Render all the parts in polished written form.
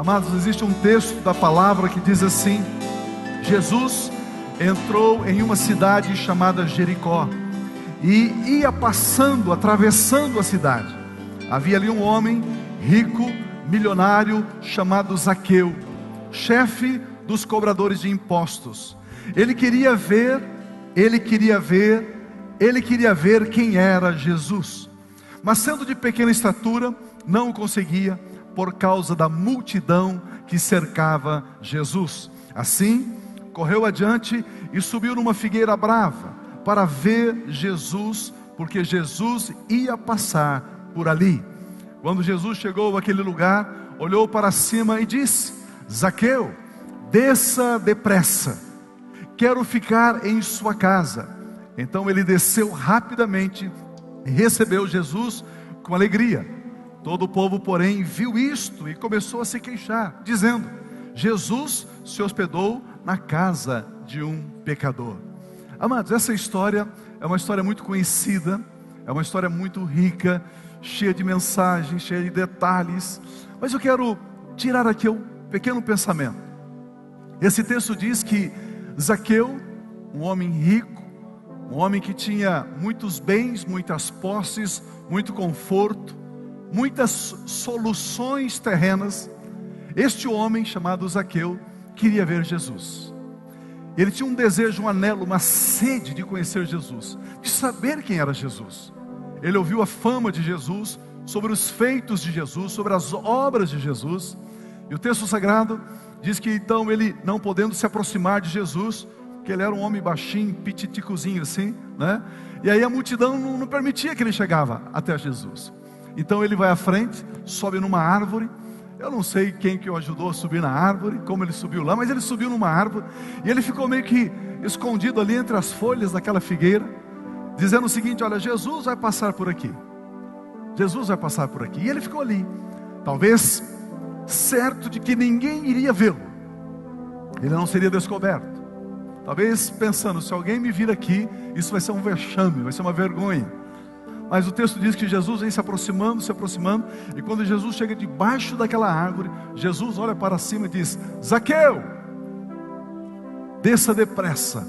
Amados, existe um texto da palavra que diz assim: Jesus entrou em uma cidade chamada Jericó e ia passando, atravessando a cidade. Havia ali um homem rico, milionário, chamado Zaqueu, chefe dos cobradores de impostos. Ele queria ver quem era Jesus, mas sendo de pequena estatura, não o conseguia por causa da multidão que cercava Jesus. Assim, correu adiante e subiu numa figueira brava para ver Jesus, porque Jesus ia passar por ali. Quando Jesus chegou àquele lugar, olhou para cima e disse: Zaqueu, desça depressa, quero ficar em sua casa. Então ele desceu rapidamente e recebeu Jesus com alegria. Todo o povo, porém, viu isto e começou a se queixar, dizendo: Jesus se hospedou na casa de um pecador. Amados, essa história é uma história muito conhecida, é uma história muito rica, cheia de mensagens, cheia de detalhes, mas eu quero tirar aqui um pequeno pensamento. Esse texto diz que Zaqueu, um homem rico, um homem que tinha muitos bens, muitas posses, muito conforto, muitas soluções terrenas, este homem chamado Zaqueu queria ver Jesus. Ele tinha um desejo, um anelo, uma sede de conhecer Jesus, de saber quem era Jesus. Ele ouviu a fama de Jesus, sobre os feitos de Jesus, sobre as obras de Jesus. E o texto sagrado diz que então ele, não podendo se aproximar de Jesus, que ele era um homem baixinho, pititicozinho assim, né? E aí a multidão não permitia que ele chegava até Jesus. Então ele vai à frente, sobe numa árvore. Eu não sei quem que o ajudou a subir na árvore, como ele subiu lá, mas ele subiu numa árvore, e ele ficou meio que escondido ali entre as folhas daquela figueira, dizendo o seguinte: olha, Jesus vai passar por aqui. Jesus vai passar por aqui. E ele ficou ali, talvez certo de que ninguém iria vê-lo, ele não seria descoberto. Talvez pensando: se alguém me vir aqui, isso vai ser um vexame, vai ser uma vergonha. Mas o texto diz que Jesus vem se aproximando, e quando Jesus chega debaixo daquela árvore, Jesus olha para cima e diz: Zaqueu, desça depressa,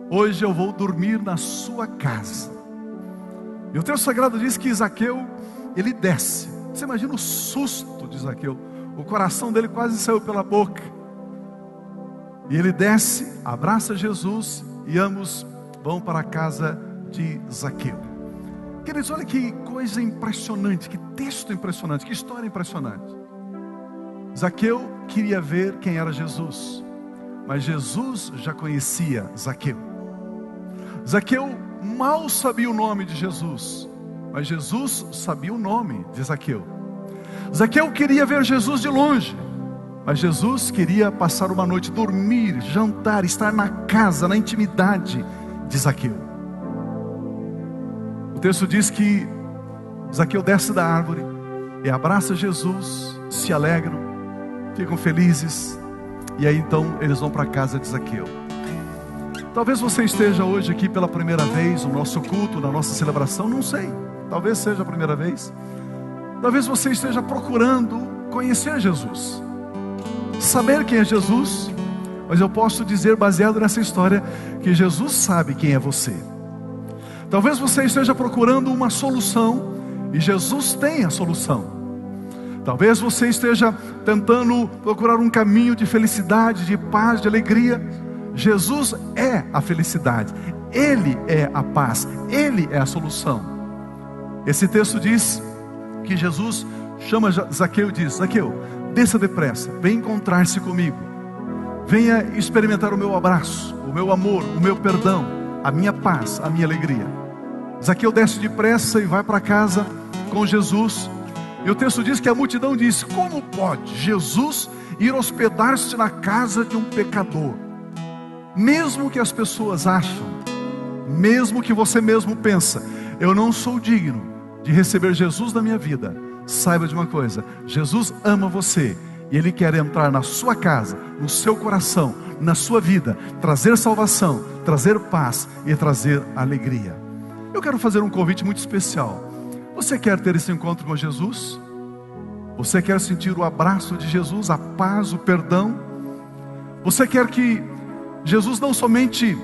hoje eu vou dormir na sua casa. E o texto sagrado diz que Zaqueu, ele desce. Você imagina o susto de Zaqueu, o coração dele quase saiu pela boca. E ele desce, abraça Jesus, e ambos vão para a casa de Zaqueu. Queridos, olha que coisa impressionante, que texto impressionante, que história impressionante. Zaqueu queria ver quem era Jesus, mas Jesus já conhecia Zaqueu. Zaqueu mal sabia o nome de Jesus, mas Jesus sabia o nome de Zaqueu. Zaqueu queria ver Jesus de longe, mas Jesus queria passar uma noite, dormir, jantar, estar na casa, na intimidade de Zaqueu. O texto diz que Zaqueu desce da árvore e abraça Jesus, se alegram, ficam felizes, e aí então eles vão para a casa de Zaqueu. Talvez você esteja hoje aqui pela primeira vez, no nosso culto, na nossa celebração, não sei, talvez seja a primeira vez. Talvez você esteja procurando conhecer Jesus, saber quem é Jesus, mas eu posso dizer, baseado nessa história, que Jesus sabe quem é você. Talvez você esteja procurando uma solução, e Jesus tem a solução. Talvez você esteja tentando procurar um caminho de felicidade, de paz, de alegria. Jesus é a felicidade, Ele é a paz, Ele é a solução. Esse texto diz que Jesus chama Zaqueu e diz: Zaqueu, desça depressa, vem encontrar-se comigo, venha experimentar o meu abraço, o meu amor, o meu perdão, a minha paz, a minha alegria. Zaqueu desce depressa e vai para casa com Jesus. E o texto diz que a multidão diz: como pode Jesus ir hospedar-se na casa de um pecador? Mesmo que as pessoas acham, mesmo que você mesmo pensa: eu não sou digno de receber Jesus na minha vida, saiba de uma coisa: Jesus ama você, e Ele quer entrar na sua casa, no seu coração, na sua vida, trazer salvação, trazer paz e trazer alegria. Eu quero fazer um convite muito especial. Você quer ter esse encontro com Jesus? Você quer sentir o abraço de Jesus, a paz, o perdão? Você quer que Jesus não somente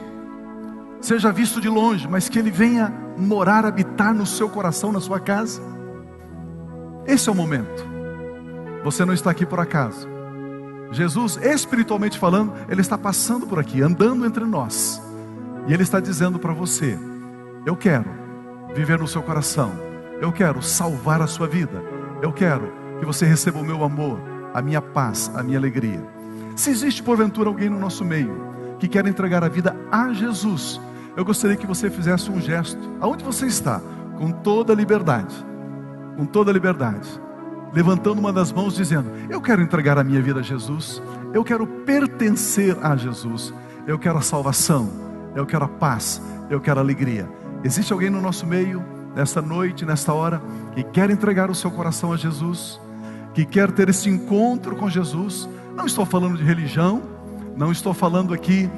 seja visto de longe, mas que Ele venha morar, habitar no seu coração, na sua casa? Esse é o momento. Você não está aqui por acaso. Jesus, espiritualmente falando, Ele está passando por aqui, andando entre nós. E Ele está dizendo para você: eu quero viver no seu coração. Eu quero salvar a sua vida. Eu quero que você receba o meu amor, a minha paz, a minha alegria. Se existe porventura alguém no nosso meio que quer entregar a vida a Jesus, eu gostaria que você fizesse um gesto, aonde você está, com toda liberdade, levantando uma das mãos dizendo: eu quero entregar a minha vida a Jesus, eu quero pertencer a Jesus, eu quero a salvação, eu quero a paz, eu quero a alegria. Existe alguém no nosso meio, nesta noite, nesta hora, que quer entregar o seu coração a Jesus, que quer ter esse encontro com Jesus? Não estou falando de religião, não estou falando aqui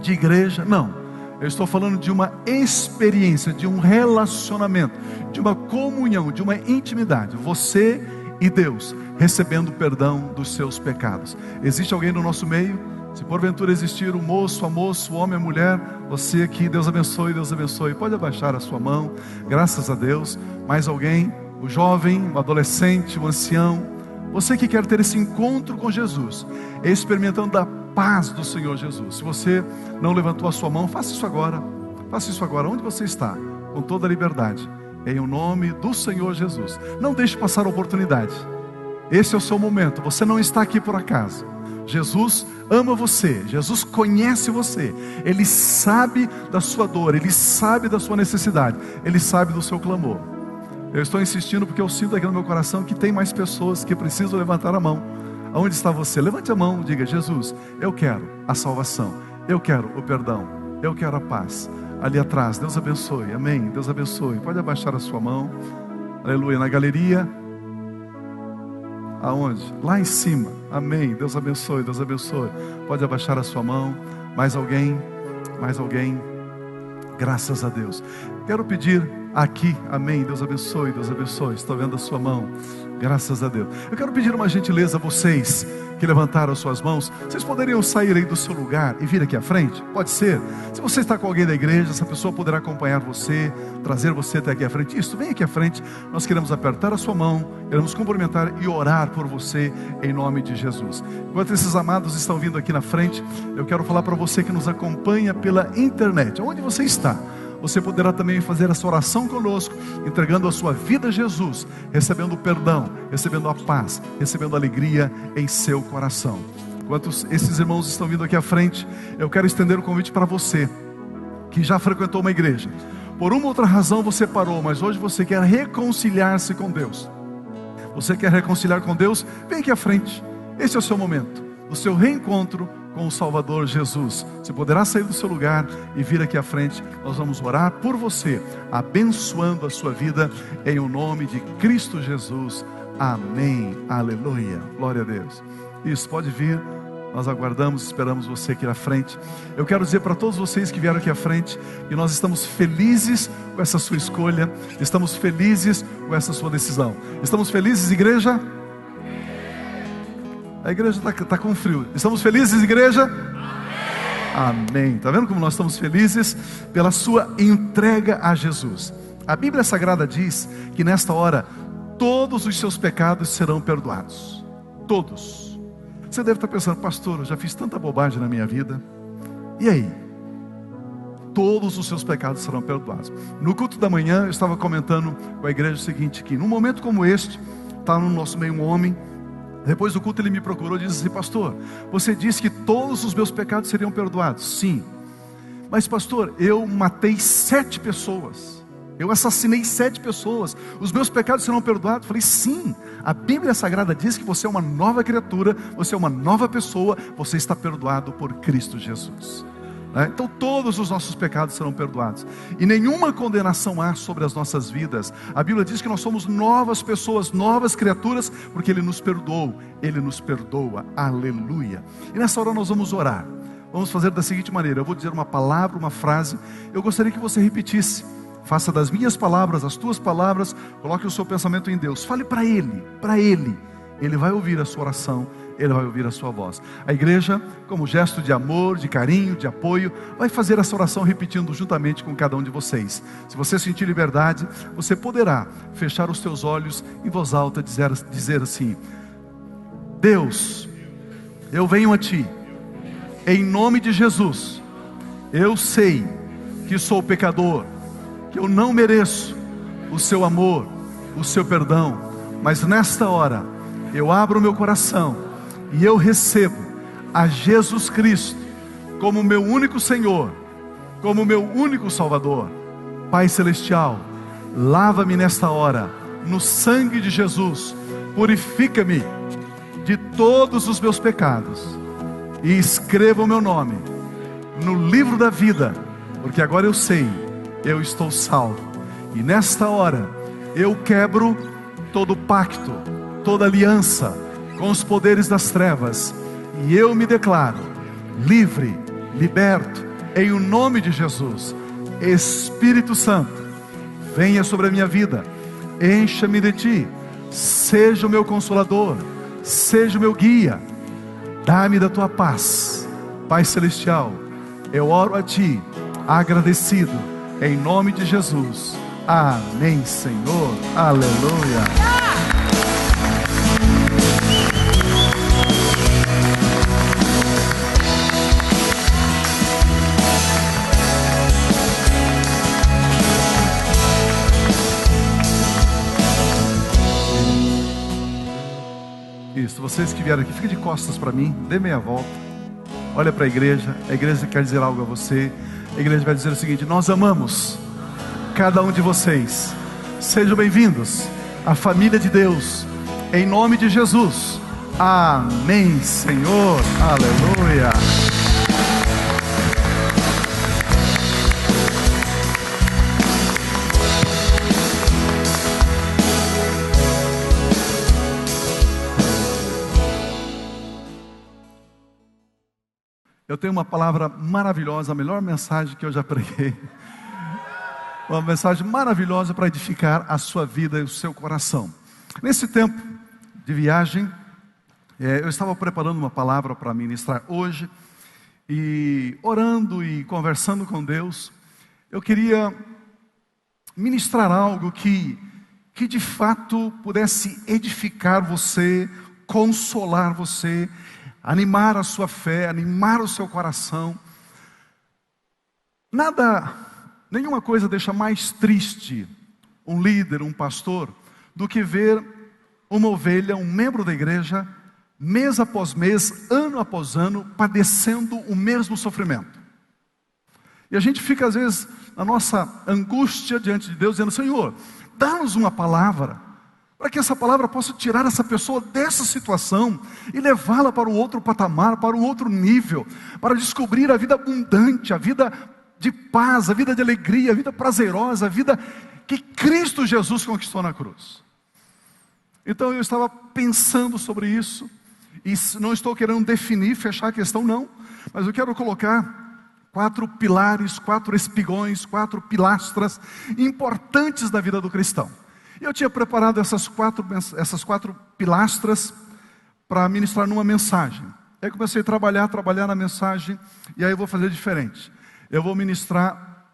de igreja, não. Eu estou falando de uma experiência, de um relacionamento, de uma comunhão, de uma intimidade. Você e Deus, recebendo o perdão dos seus pecados. Existe alguém no nosso meio? Se porventura existir um moço, a moço, o homem, a mulher, você aqui, Deus abençoe, Deus abençoe. Pode abaixar a sua mão, graças a Deus. Mais alguém? O jovem, o adolescente, o ancião. Você que quer ter esse encontro com Jesus, experimentando da paz do Senhor Jesus. Se você não levantou a sua mão, faça isso agora. Faça isso agora, onde você está, com toda a liberdade, em o nome do Senhor Jesus. Não deixe passar a oportunidade. Esse é o seu momento. Você não está aqui por acaso. Jesus ama você, Jesus conhece você, Ele sabe da sua dor, Ele sabe da sua necessidade, Ele sabe do seu clamor. Eu estou insistindo porque eu sinto aqui no meu coração que tem mais pessoas que precisam levantar a mão. Aonde está você? Levante a mão, diga: Jesus, eu quero a salvação, eu quero o perdão, eu quero a paz. Ali atrás, Deus abençoe, amém, Deus abençoe. Pode abaixar a sua mão, aleluia. Na galeria, aonde? Lá em cima, amém, Deus abençoe, Deus abençoe. Pode abaixar a sua mão. Mais alguém? Mais alguém? Graças a Deus. Quero pedir aqui, amém, Deus abençoe, Deus abençoe. Estou vendo a sua mão, graças a Deus. Eu quero pedir uma gentileza a vocês que levantaram as suas mãos. Vocês poderiam sair aí do seu lugar e vir aqui à frente? Pode ser? Se você está com alguém da igreja, essa pessoa poderá acompanhar você, trazer você até aqui à frente. Isso, vem aqui à frente. Nós queremos apertar a sua mão, queremos cumprimentar e orar por você em nome de Jesus. Enquanto esses amados estão vindo aqui na frente, eu quero falar para você que nos acompanha pela internet. Onde você está? Você poderá também fazer essa oração conosco, entregando a sua vida a Jesus, recebendo o perdão, recebendo a paz, recebendo a alegria em seu coração. Enquanto esses irmãos estão vindo aqui à frente, eu quero estender o convite para você, que já frequentou uma igreja. Por uma ou outra razão você parou, mas hoje você quer reconciliar-se com Deus. Você quer reconciliar com Deus? Vem aqui à frente. Esse é o seu momento, o seu reencontro com o Salvador Jesus. Você poderá sair do seu lugar e vir aqui à frente. Nós vamos orar por você, abençoando a sua vida em o nome de Cristo Jesus. Amém, aleluia, glória a Deus. Isso, pode vir. Nós aguardamos, esperamos você aqui à frente. Eu quero dizer para todos vocês que vieram aqui à frente que nós estamos felizes com essa sua escolha, estamos felizes com essa sua decisão. Estamos felizes, igreja? A igreja está com frio. Estamos felizes, igreja? Amém. Está vendo como nós estamos felizes? Pela sua entrega a Jesus. A Bíblia Sagrada diz que nesta hora todos os seus pecados serão perdoados. Todos. Você deve estar pensando: pastor, eu já fiz tanta bobagem na minha vida. E aí? Todos os seus pecados serão perdoados. No culto da manhã eu estava comentando com a igreja o seguinte: que num momento como este, está no nosso meio um homem. Depois do culto ele me procurou e disse assim: pastor, você disse que todos os meus pecados seriam perdoados. Sim. Mas pastor, eu matei 7 pessoas. Eu assassinei 7 pessoas. Os meus pecados serão perdoados? Falei: sim. A Bíblia Sagrada diz que você é uma nova criatura, você é uma nova pessoa, você está perdoado por Cristo Jesus. Então todos os nossos pecados serão perdoados e nenhuma condenação há sobre as nossas vidas. A Bíblia diz que nós somos novas pessoas, novas criaturas, porque Ele nos perdoou, Ele nos perdoa, aleluia. E nessa hora nós vamos orar. Vamos fazer da seguinte maneira: eu vou dizer uma palavra, uma frase, eu gostaria que você repetisse Faça das minhas palavras as tuas palavras. Coloque o seu pensamento em Deus. Fale para Ele, para Ele. Ele vai ouvir a sua oração, Ele vai ouvir a sua voz. A igreja, como gesto de amor, de carinho, de apoio, vai fazer essa oração repetindo juntamente com cada um de vocês. Se você sentir liberdade, você poderá fechar os teus olhos em voz alta, dizer assim: Deus, eu venho a Ti, em nome de Jesus. Eu sei que sou pecador, que eu não mereço o Seu amor, o Seu perdão, mas nesta hora, eu abro o meu coração e eu recebo a Jesus Cristo como meu único Senhor, como meu único Salvador. Pai Celestial, lava-me nesta hora no sangue de Jesus, purifica-me de todos os meus pecados e escreva o meu nome no livro da vida, porque agora eu sei, eu estou salvo. E nesta hora eu quebro todo pacto, toda aliança com os poderes das trevas, e eu me declaro livre, liberto, em o nome de Jesus. Espírito Santo, venha sobre a minha vida, encha-me de Ti, seja o meu consolador, seja o meu guia, dá-me da Tua paz. Pai Celestial, eu oro a Ti, agradecido, em nome de Jesus. Amém, Senhor. Aleluia. Isso, vocês que vieram aqui, fiquem de costas para mim, dê meia volta, olha para a igreja quer dizer algo a você. A igreja vai dizer o seguinte: nós amamos cada um de vocês, sejam bem-vindos à família de Deus, em nome de Jesus. Amém, Senhor, aleluia. Eu tenho uma palavra maravilhosa, a melhor mensagem que eu já preguei. Uma mensagem maravilhosa para edificar a sua vida e o seu coração. Nesse tempo de viagem, eu estava preparando uma palavra para ministrar hoje. E orando e conversando com Deus, eu queria ministrar algo que de fato pudesse edificar você, consolar você, animar a sua fé, animar o seu coração. Nenhuma coisa deixa mais triste um líder, um pastor, do que ver uma ovelha, um membro da igreja, mês após mês, ano após ano, padecendo o mesmo sofrimento. E a gente fica às vezes na nossa angústia diante de Deus, dizendo: Senhor, dá-nos uma palavra, para que essa palavra possa tirar essa pessoa dessa situação e levá-la para um outro patamar, para um outro nível, para descobrir a vida abundante, a vida de paz, a vida de alegria, a vida prazerosa, a vida que Cristo Jesus conquistou na cruz. Então eu estava pensando sobre isso, e não estou querendo definir, fechar a questão, não, mas eu quero colocar 4 pilares, 4 espigões, 4 pilastras importantes da vida do cristão. Eu tinha preparado essas quatro pilastras para ministrar numa mensagem. Aí comecei a trabalhar na mensagem, e aí eu vou fazer diferente. Eu vou ministrar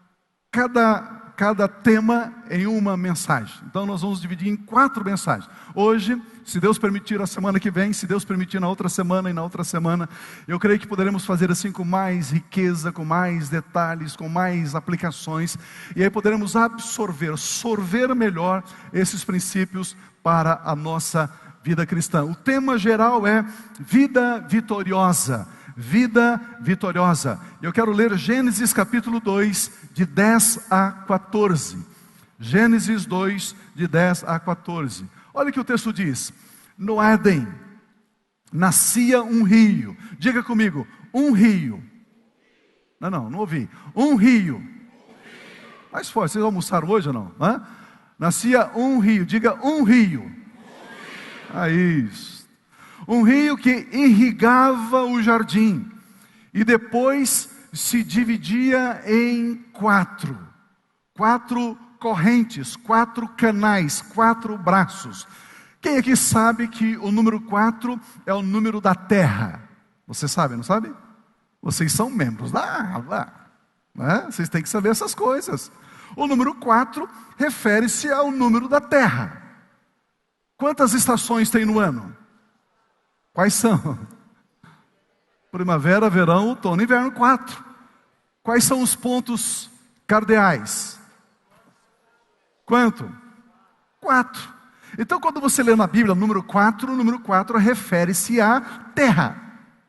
cada tema em uma mensagem. Então nós vamos dividir em 4 mensagens. Hoje, se Deus permitir, a semana que vem, se Deus permitir, na outra semana e na outra semana, eu creio que poderemos fazer assim com mais riqueza, com mais detalhes, com mais aplicações, e aí poderemos sorver melhor esses princípios para a nossa vida cristã. O tema geral é vida vitoriosa. Vida vitoriosa. Eu quero ler Gênesis capítulo 2, de 10 a 14. Gênesis 2, de 10 a 14. Olha o que o texto diz: no Éden nascia um rio. Diga comigo, um rio. Não ouvi. Um rio. Mais forte, vocês almoçaram hoje ou não? Hã? Nascia um rio. Diga, um rio. Isso. Um rio que irrigava o jardim e depois se dividia em 4 4 correntes, 4 canais, 4 braços. Quem aqui sabe que o número 4 é o número da terra? Você sabe, não sabe? Vocês são membros da ABA, né? Vocês têm que saber essas coisas. O número 4 refere-se ao número da terra. Quantas estações tem no ano? Quais são? Primavera, verão, outono, inverno, 4. Quais são os pontos cardeais? Quanto? 4. Então, quando você lê na Bíblia o número 4 refere-se à terra.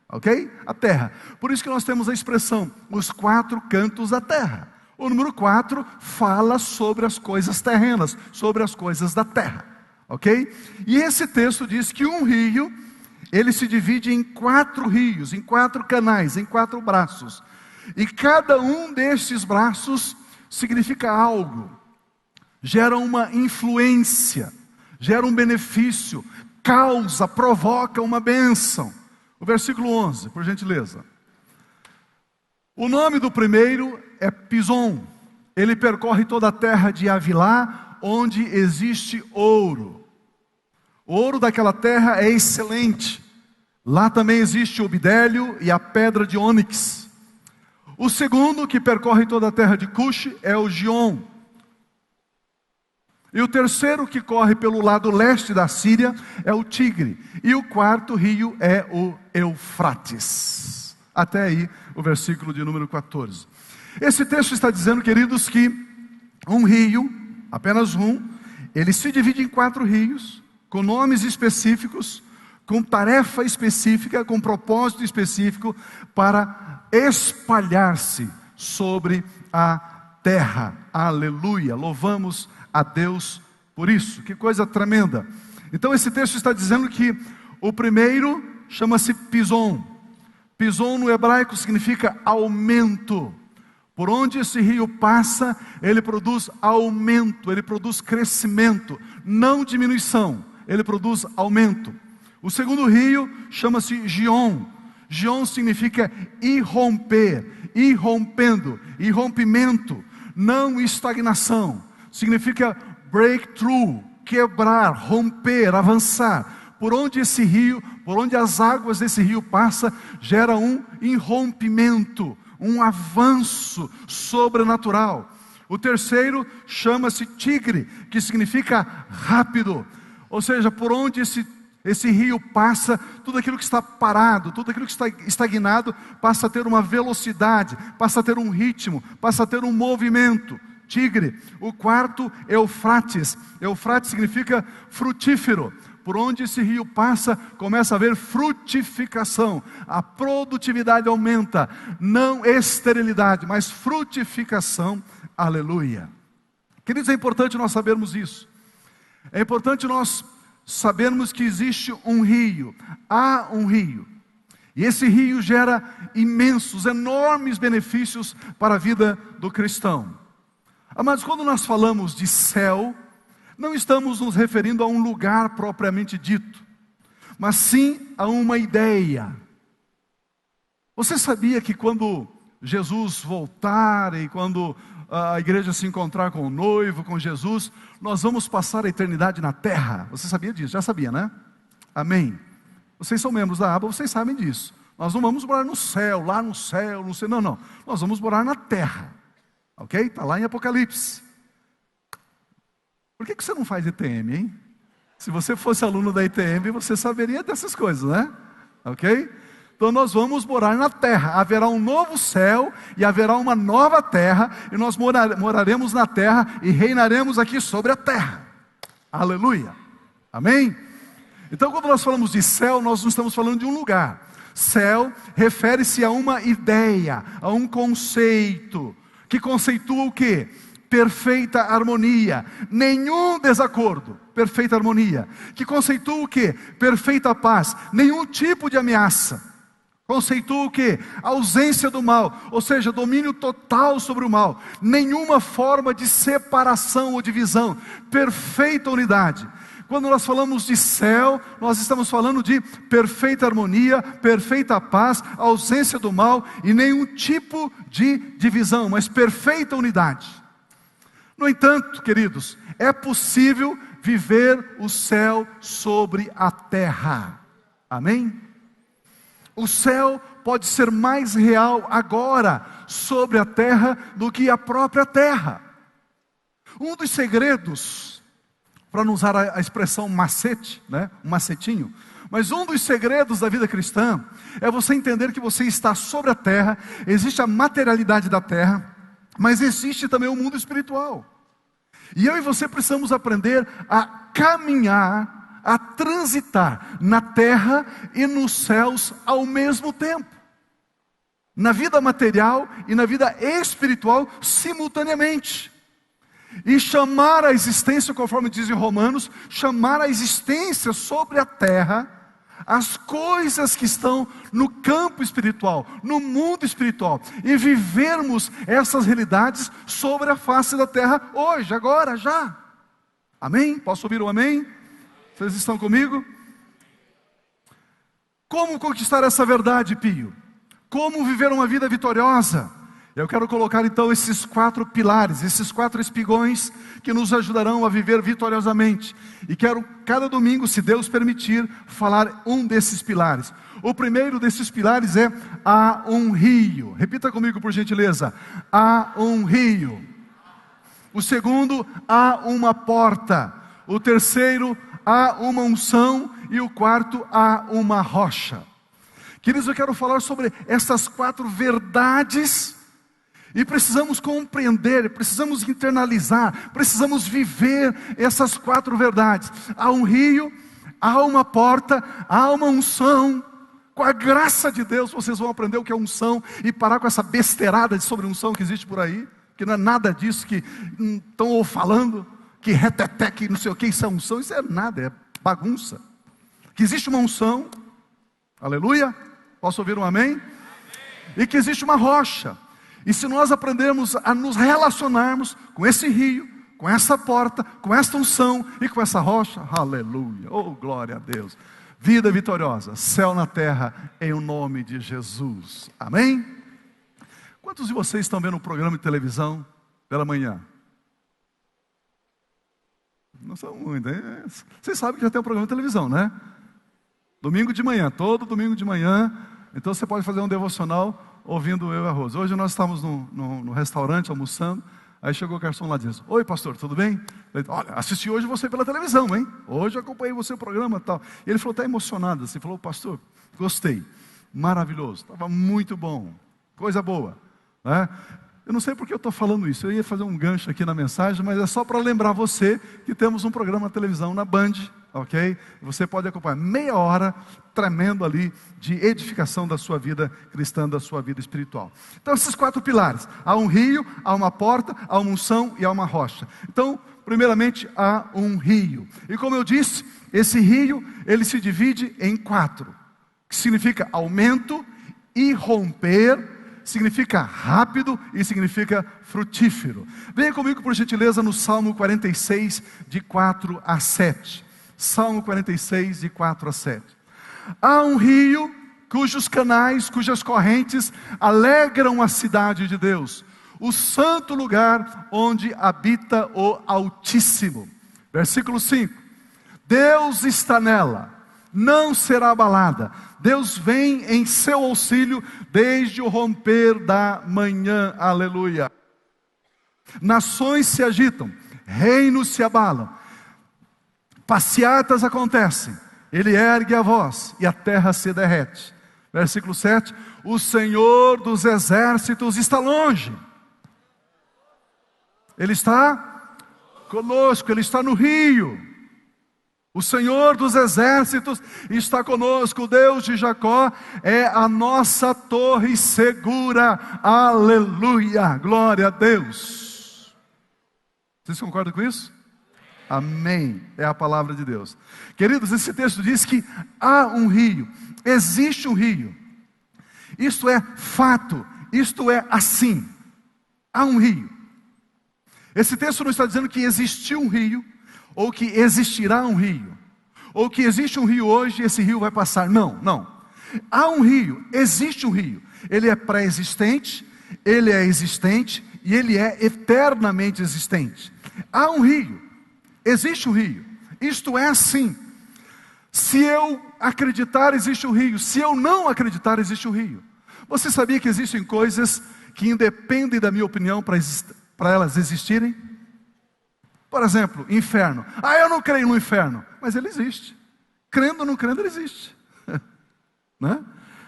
Ok? A terra. Por isso que nós temos a expressão, os 4 cantos da terra. O número 4 fala sobre as coisas terrenas, sobre as coisas da terra. Ok? E esse texto diz que um rio, ele se divide em 4 rios, em 4 canais, em 4 braços. E cada um destes braços significa algo. Gera uma influência, gera um benefício, causa, provoca uma bênção. O versículo 11, por gentileza. O nome do primeiro é Pison. Ele percorre toda a terra de Havilá, onde existe ouro. O ouro daquela terra é excelente. Lá também existe o bidélio e a pedra de ônix. O segundo, que percorre toda a terra de Cush, é o Gion. E o terceiro, que corre pelo lado leste da Síria, é o Tigre. E o quarto rio é o Eufrates. Até aí o versículo de número 14. Esse texto está dizendo, queridos, que um rio, apenas um, ele se divide em 4 rios, com nomes específicos, com tarefa específica, com propósito específico, para espalhar-se sobre a terra. Aleluia! Louvamos a Deus por isso. Que coisa tremenda. Então esse texto está dizendo que o primeiro chama-se Pison. Pison no hebraico significa aumento. Por onde esse rio passa, ele produz aumento, ele produz crescimento, não diminuição, ele produz aumento. O segundo rio chama-se Gion. Gion significa irromper, irrompendo, irrompimento, não estagnação. Significa breakthrough, quebrar, romper, avançar. Por onde esse rio, por onde as águas desse rio passam, gera um irrompimento, um avanço sobrenatural. O terceiro chama-se Tigre, que significa rápido. Ou seja, por onde esse rio passa, tudo aquilo que está parado, tudo aquilo que está estagnado, passa a ter uma velocidade, passa a ter um ritmo, passa a ter um movimento. Tigre. O quarto, Eufrates. Eufrates significa frutífero. Por onde esse rio passa, começa a haver frutificação. A produtividade aumenta. Não esterilidade, mas frutificação. Aleluia. Queridos, é importante nós sabermos isso. É importante nós sabermos que existe um rio. Há um rio. E esse rio gera imensos, enormes benefícios para a vida do cristão. Mas quando nós falamos de céu, não estamos nos referindo a um lugar propriamente dito, mas sim a uma ideia. Você sabia que quando Jesus voltar e quando a igreja se encontrar com o noivo, com Jesus, nós vamos passar a eternidade na terra? Você sabia disso? Já sabia, né? Amém. Vocês são membros da ABA, vocês sabem disso. Nós não vamos morar no céu, lá no céu, não sei, não. Nós vamos morar na terra. Ok? Está lá em Apocalipse. Por que você não faz ITM, hein? Se você fosse aluno da ITM, você saberia dessas coisas, né? Ok? Então nós vamos morar na terra. Haverá um novo céu e haverá uma nova terra. E nós moraremos na terra e reinaremos aqui sobre a terra. Aleluia. Amém? Então quando nós falamos de céu, nós não estamos falando de um lugar. Céu refere-se a uma ideia, a um conceito. Que conceitua o quê? Perfeita harmonia, nenhum desacordo, perfeita harmonia. Que conceitua o quê? Perfeita paz, nenhum tipo de ameaça. Conceitua o quê? Ausência do mal, ou seja, domínio total sobre o mal. Nenhuma forma de separação ou divisão, perfeita unidade. Quando nós falamos de céu, nós estamos falando de perfeita harmonia, perfeita paz, ausência do mal e nenhum tipo de divisão, mas perfeita unidade. No entanto, queridos, é possível viver o céu sobre a terra. Amém? O céu pode ser mais real agora sobre a terra do que a própria terra. Um dos segredos, para não usar a expressão macete, né? Um macetinho, mas um dos segredos da vida cristã é você entender que você está sobre a terra, existe a materialidade da terra, mas existe também o mundo espiritual. E eu e você precisamos aprender a caminhar, a transitar na terra e nos céus ao mesmo tempo. Na vida material e na vida espiritual simultaneamente. E chamar a existência, conforme diz em Romanos, chamar a existência sobre a terra, as coisas que estão no campo espiritual, no mundo espiritual, e vivermos essas realidades sobre a face da terra hoje, agora, já. Amém? Posso ouvir um amém? Vocês estão comigo? Como conquistar essa verdade, Pio? Como viver uma vida vitoriosa? Eu quero colocar então esses 4 pilares, esses 4 espigões que nos ajudarão a viver vitoriosamente. E quero cada domingo, se Deus permitir, falar um desses pilares. O primeiro desses pilares é: há um rio. Repita comigo, por gentileza: há um rio. O segundo: há uma porta. O terceiro: há uma unção. E o quarto: há uma rocha. Queridos, eu quero falar sobre essas 4 verdades. E precisamos compreender, precisamos internalizar, precisamos viver essas 4 verdades. Há um rio, há uma porta, há uma unção. Com a graça de Deus vocês vão aprender o que é unção e parar com essa besteirada de sobre unção que existe por aí, que não é nada disso que estão falando, que reteté, que não sei o que, isso é unção, isso é nada, é bagunça. Que existe uma unção, aleluia, posso ouvir um amém? E que existe uma rocha. E se nós aprendermos a nos relacionarmos com esse rio, com essa porta, com esta unção e com essa rocha, aleluia, oh glória a Deus, vida vitoriosa, céu na terra, em o nome de Jesus, amém? Quantos de vocês estão vendo um programa de televisão pela manhã? Não são muitos, hein? Vocês sabem que já tem um programa de televisão, né? Domingo de manhã, todo domingo de manhã, então você pode fazer um devocional ouvindo eu e a Rosa. Hoje nós estávamos no restaurante almoçando. Aí chegou o garçom lá e disse: oi pastor, tudo bem? Eu falei: olha, assisti hoje você pela televisão, hein? Hoje eu acompanhei você o programa e tal. E ele falou, está emocionado assim, falou: pastor, gostei, maravilhoso, estava muito bom, coisa boa, né? Eu não sei porque eu estou falando isso, eu ia fazer um gancho aqui na mensagem, mas é só para lembrar você que temos um programa na televisão, na Band, ok? Você pode acompanhar meia hora, tremendo ali, de edificação da sua vida cristã, da sua vida espiritual. Então esses 4 pilares: há um rio, há uma porta, há uma unção e há uma rocha. Então, primeiramente, há um rio. E como eu disse, esse rio, ele se divide em 4, que significa aumento, irromper, significa rápido e significa frutífero. Venha comigo, por gentileza, no Salmo 46, de 4 a 7. Salmo 46, de 4 a 7. Há um rio cujos canais, cujas correntes alegram a cidade de Deus, o santo lugar onde habita o Altíssimo. Versículo 5. Deus está nela, não será abalada. Deus vem em seu auxílio desde o romper da manhã, aleluia. Nações se agitam, reinos se abalam, passeatas acontecem, ele ergue a voz e a terra se derrete. Versículo 7, o Senhor dos exércitos está longe, Ele está conosco, Ele está no rio. O Senhor dos exércitos está conosco, o Deus de Jacó é a nossa torre segura, aleluia, glória a Deus. Vocês concordam com isso? Amém, é a palavra de Deus. Queridos, esse texto diz que há um rio, existe um rio. Isto é fato, isto é assim, há um rio. Esse texto não está dizendo que existiu um rio, ou que existirá um rio, ou que existe um rio hoje e esse rio vai passar. Não, não. Há um rio, existe um rio. Ele é pré-existente, ele é existente e ele é eternamente existente. Há um rio, existe um rio, isto é assim. Se eu acreditar, existe um rio. Se eu não acreditar, existe um rio. Você sabia que existem coisas que independem da minha opinião para elas existirem? Por exemplo, inferno. Eu não creio no inferno, mas ele existe. Crendo ou não crendo, ele existe. Né?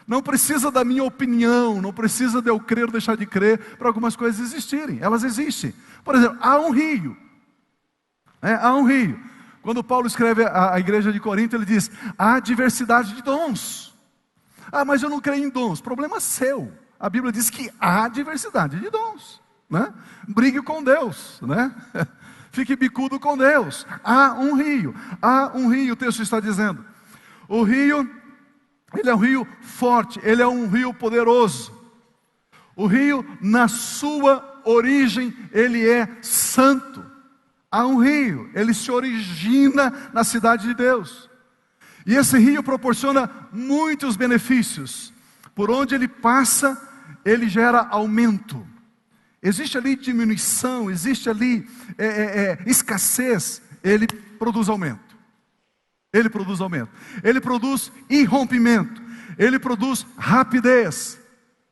Não precisa da minha opinião, não precisa de eu crer ou deixar de crer para algumas coisas existirem. Elas existem. Por exemplo, há um rio. Há um rio. Quando Paulo escreve à igreja de Corinto, ele diz: há diversidade de dons. Mas eu não creio em dons. Problema seu. A Bíblia diz que há diversidade de dons. Né? Brigue com Deus. Né? Fique bicudo com Deus. Há um rio. Há um rio, o texto está dizendo. O rio, ele é um rio forte. Ele é um rio poderoso. O rio, na sua origem, ele é santo. Há um rio, ele se origina na cidade de Deus. E esse rio proporciona muitos benefícios. Por onde ele passa, ele gera aumento. Existe ali diminuição, existe ali escassez, ele produz aumento. Ele produz aumento. Ele produz irrompimento. Ele produz rapidez.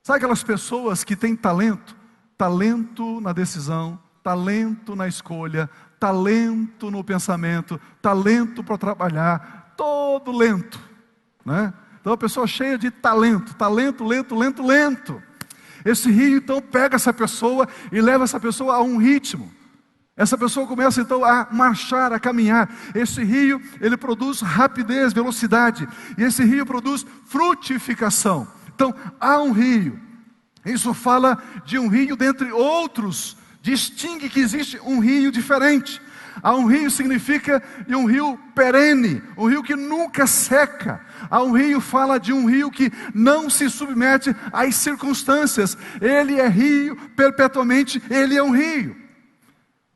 Sabe aquelas pessoas que têm talento? Talento na decisão, talento na escolha, talento no pensamento, talento para trabalhar, todo lento, né? Então a pessoa cheia de talento, lento. Esse rio então pega essa pessoa e leva essa pessoa a um ritmo. Essa pessoa começa então a marchar, a caminhar. Esse rio, ele produz rapidez, velocidade. E esse rio produz frutificação. Então há um rio. Isso fala de um rio dentre outros. Distingue que existe um rio diferente. Há um rio significa de um rio perene, um rio que nunca seca. Há um rio, fala de um rio que não se submete às circunstâncias. Ele é rio perpetuamente, ele é um rio.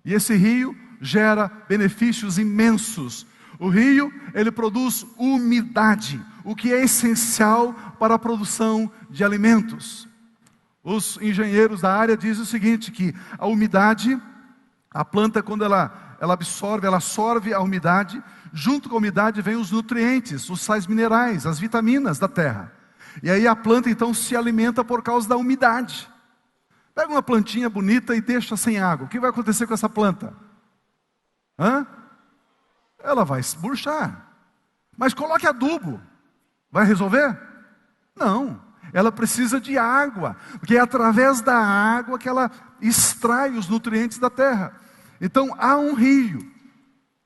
E esse rio gera benefícios imensos. O rio, ele produz umidade, o que é essencial para a produção de alimentos. Os engenheiros da área dizem o seguinte, que a umidade, a planta quando ela absorve a umidade, junto com a umidade vem os nutrientes, os sais minerais, as vitaminas da terra. E aí a planta então se alimenta por causa da umidade. Pega uma plantinha bonita e deixa sem água. O que vai acontecer com essa planta? Ela vai se murchar. Mas coloque adubo. Vai resolver? Não. Ela precisa de água, porque é através da água que ela extrai os nutrientes da terra. Então há um rio.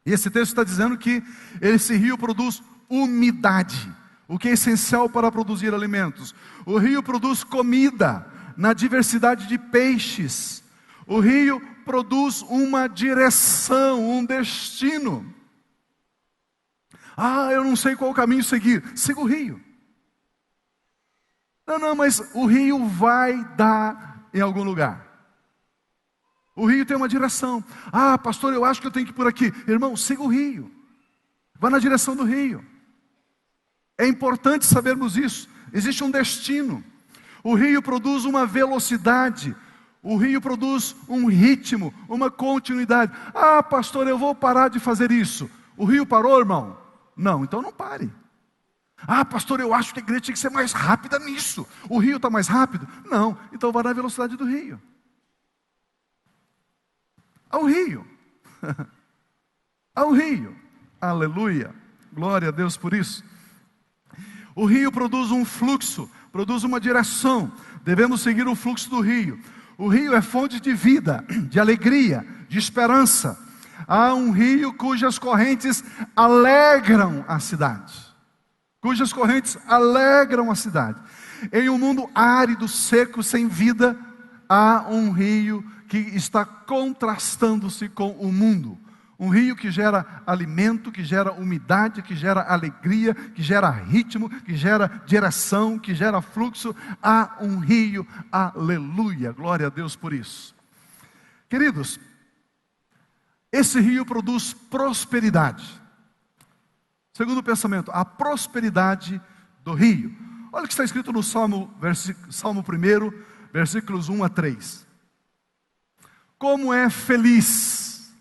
E esse texto está dizendo que esse rio produz umidade, o que é essencial para produzir alimentos. O rio produz comida, na diversidade de peixes. O rio produz uma direção, um destino. Eu não sei qual caminho seguir. Siga o rio. Não, mas o rio vai dar em algum lugar. O rio tem uma direção. Pastor, eu acho que eu tenho que ir por aqui. Irmão, siga o rio. Vá na direção do rio. É importante sabermos isso. Existe um destino. O rio produz uma velocidade. O rio produz um ritmo, uma continuidade. Pastor, eu vou parar de fazer isso. O rio parou, irmão? Não, então não pare. Pastor, eu acho que a igreja tinha que ser mais rápida nisso. O rio está mais rápido? Não, então vá na velocidade do rio. Ao rio. Ao rio. Aleluia. Glória a Deus por isso. O rio produz um fluxo, produz uma direção. Devemos seguir o fluxo do rio. O rio é fonte de vida, de alegria, de esperança. Há um rio cujas correntes alegram a cidade. Cujas correntes alegram a cidade. Em um mundo árido, seco, sem vida, há um rio que está contrastando-se com o mundo. Um rio que gera alimento, que gera umidade, que gera alegria, que gera ritmo, que gera direção, que gera fluxo. Há um rio, aleluia, glória a Deus por isso. Queridos, esse rio produz prosperidade. Segundo pensamento, a prosperidade do rio. Olha o que está escrito no Salmo 1, versículos 1 a 3. como é feliz,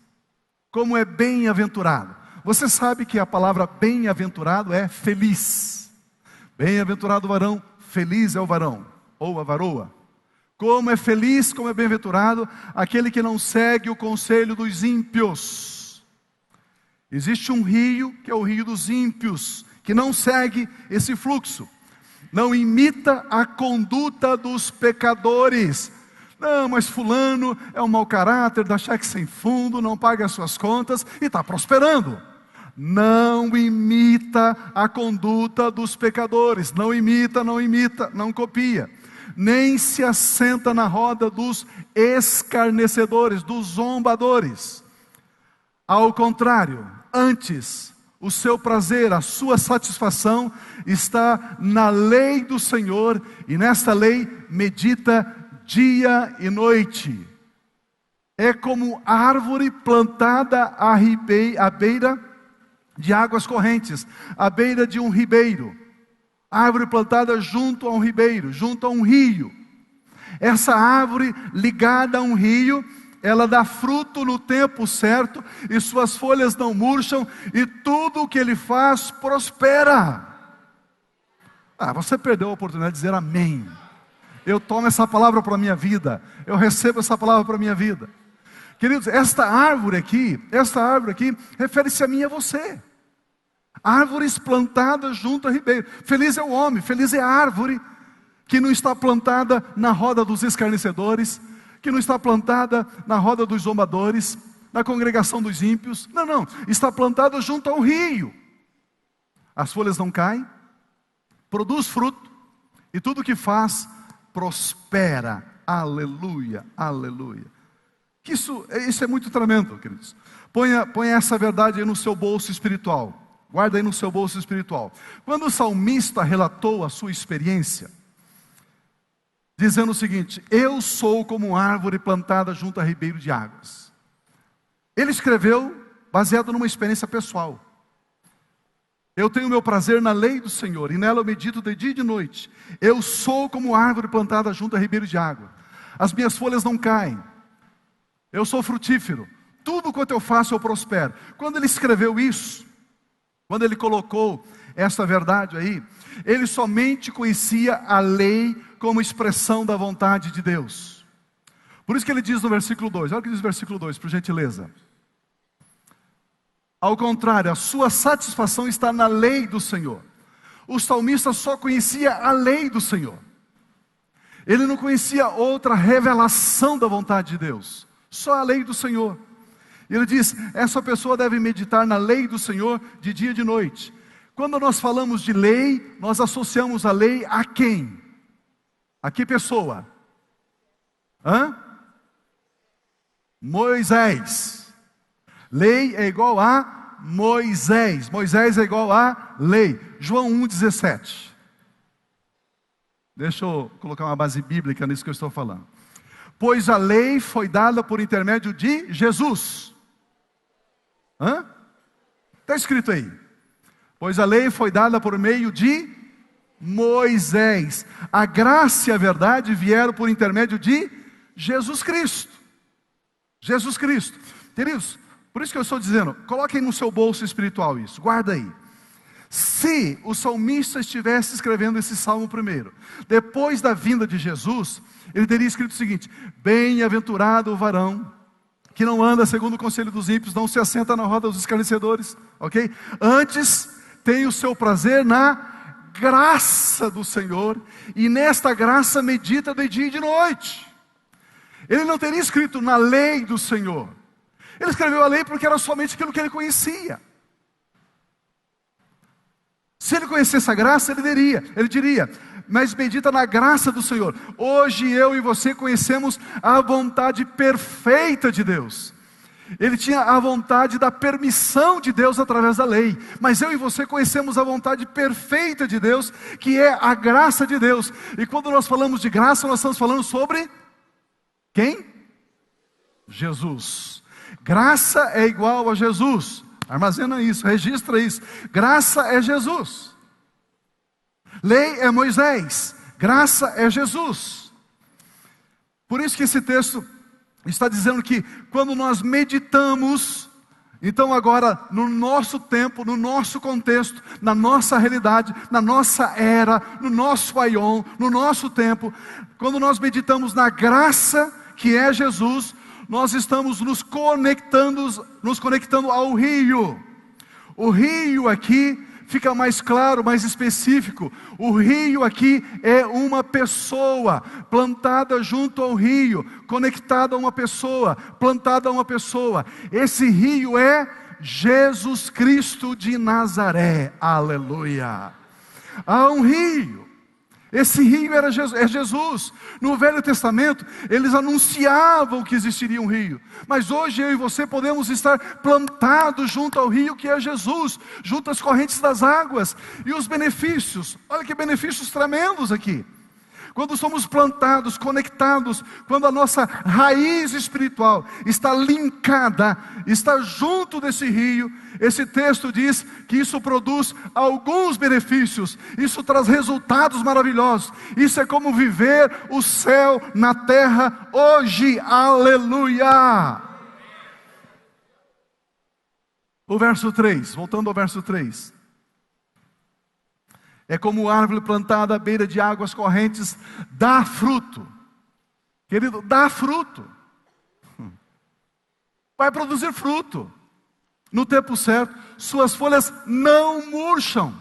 como é bem-aventurado. Você sabe que a palavra bem-aventurado é feliz. Bem-aventurado o varão, feliz é o varão, ou a varoa. Como é feliz, como é bem-aventurado aquele que não segue o conselho dos ímpios. Existe um rio, que é o rio dos ímpios, que não segue esse fluxo. Não imita a conduta dos pecadores. Não, mas fulano é um mau caráter, dá cheque sem fundo, não paga as suas contas e está prosperando. Não imita a conduta dos pecadores. Não imita, não copia. Nem se assenta na roda dos escarnecedores, dos zombadores. Ao contrário, antes, o seu prazer, a sua satisfação está na lei do Senhor, e nesta lei medita dia e noite. É como árvore plantada à beira de águas correntes, à beira de um ribeiro. Árvore plantada junto a um ribeiro, junto a um rio. Essa árvore ligada a um rio, ela dá fruto no tempo certo, e suas folhas não murcham, e tudo o que ele faz prospera. Você perdeu a oportunidade de dizer amém. Eu tomo essa palavra para a minha vida, eu recebo essa palavra para a minha vida. Queridos, esta árvore aqui, refere-se a mim e a você. Árvores plantadas junto a ribeiro. Feliz é o homem, feliz é a árvore que não está plantada na roda dos escarnecedores, que não está plantada na roda dos zombadores, na congregação dos ímpios. Não, está plantada junto ao rio. As folhas não caem, produz fruto, e tudo que faz prospera. Aleluia, aleluia. Isso é muito tremendo, queridos. Ponha essa verdade aí no seu bolso espiritual. Guarda aí no seu bolso espiritual. Quando o salmista relatou a sua experiência, dizendo o seguinte: eu sou como árvore plantada junto a ribeiro de águas. Ele escreveu baseado numa experiência pessoal. Eu tenho meu prazer na lei do Senhor, e nela eu medito de dia e de noite. Eu sou como árvore plantada junto a ribeiro de água. As minhas folhas não caem. Eu sou frutífero. Tudo quanto eu faço eu prospero. Quando ele escreveu isso, quando ele colocou essa verdade aí, ele somente conhecia a lei como expressão da vontade de Deus. Por isso que ele diz no versículo 2, olha o que diz o versículo 2, por gentileza. Ao contrário, a sua satisfação está na lei do Senhor. O salmista só conhecia a lei do Senhor. Ele não conhecia outra revelação da vontade de Deus, só a lei do Senhor. E ele diz, essa pessoa deve meditar na lei do Senhor de dia e de noite. Quando nós falamos de lei, nós associamos a lei a quem? A que pessoa? Moisés. Lei é igual a Moisés. Moisés é igual a lei. João 1,17. Deixa eu colocar uma base bíblica nisso que eu estou falando. Pois a lei foi dada por intermédio de Jesus. Está escrito aí. Pois a lei foi dada por meio de Moisés. A graça e a verdade vieram por intermédio de Jesus Cristo. Jesus Cristo. Queridos, por isso que eu estou dizendo, coloquem no seu bolso espiritual isso, guarda aí. Se o salmista estivesse escrevendo esse salmo primeiro, depois da vinda de Jesus, ele teria escrito o seguinte: bem-aventurado o varão que não anda segundo o conselho dos ímpios, não se assenta na roda dos escarnecedores, ok? Antes tem o seu prazer na graça do Senhor, e nesta graça medita de dia e de noite. Ele não teria escrito na lei do Senhor. Ele escreveu a lei porque era somente aquilo que ele conhecia. Se ele conhecesse a graça, ele diria, mas medita na graça do Senhor. Hoje eu e você conhecemos a vontade perfeita de Deus. Ele tinha a vontade da permissão de Deus através da lei, mas eu e você conhecemos a vontade perfeita de Deus, que é a graça de Deus. E quando nós falamos de graça, nós estamos falando sobre quem? Jesus. Graça é igual a Jesus. Armazena isso, registra isso. Graça é Jesus. Lei é Moisés. Graça é Jesus. Por isso que esse texto Está dizendo que quando nós meditamos, então agora no nosso tempo, no nosso contexto, na nossa realidade, na nossa era, no nosso aion, no nosso tempo, quando nós meditamos na graça que é Jesus, nós estamos nos conectando ao rio. O rio aqui fica mais claro, mais específico. O rio aqui é uma pessoa plantada junto ao rio, conectada a uma pessoa, plantada a uma pessoa. Esse rio é Jesus Cristo de Nazaré. Aleluia! Há um rio. Esse rio é Jesus. No Velho Testamento, eles anunciavam que existiria um rio. Mas hoje eu e você podemos estar plantados junto ao rio que é Jesus, junto às correntes das águas. E os benefícios, olha que benefícios tremendos aqui. Quando somos plantados, conectados, quando a nossa raiz espiritual está linkada, está junto desse rio, esse texto diz que isso produz alguns benefícios, isso traz resultados maravilhosos. Isso é como viver o céu na terra hoje, aleluia! O verso 3, voltando ao verso 3. É como árvore plantada à beira de águas correntes, dá fruto. Querido, dá fruto. Vai produzir fruto. No tempo certo, suas folhas não murcham.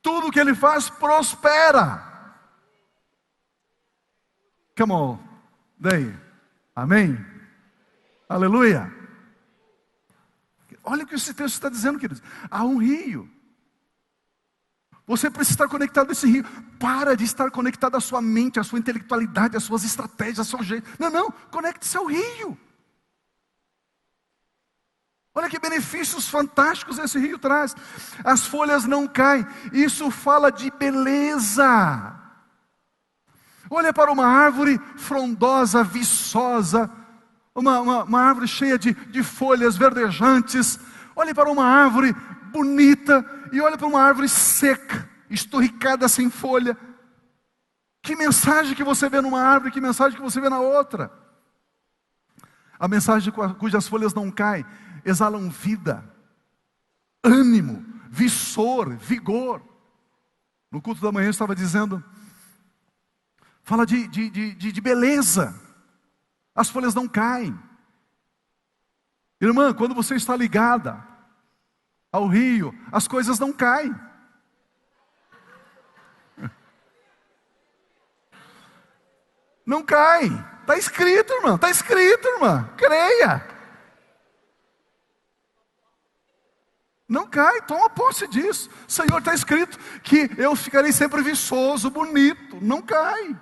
Tudo que ele faz prospera. Come on. Daí. Amém? Aleluia. Olha o que esse texto está dizendo, queridos. Há um rio. Você precisa estar conectado a esse rio. Para de estar conectado à sua mente, à sua intelectualidade, às suas estratégias, ao seu jeito. Não, conecte-se ao rio. Olha que benefícios fantásticos esse rio traz. As folhas não caem. Isso fala de beleza. Olha para uma árvore frondosa, viçosa, uma árvore cheia de folhas verdejantes. Olhe para uma árvore bonita e olha para uma árvore seca, esturricada, sem folha. Que mensagem que você vê numa árvore, que mensagem que você vê na outra. A mensagem cujas folhas não caem, exalam vida, ânimo, vigor, vigor. No culto da manhã eu estava dizendo, fala de beleza. As folhas não caem. Irmã, quando você está ligada ao rio, as coisas não caem. Não cai. Está escrito, irmã. Está escrito, irmã. Creia. Não cai. Toma posse disso. Senhor, está escrito que eu ficarei sempre viçoso, bonito. Não cai.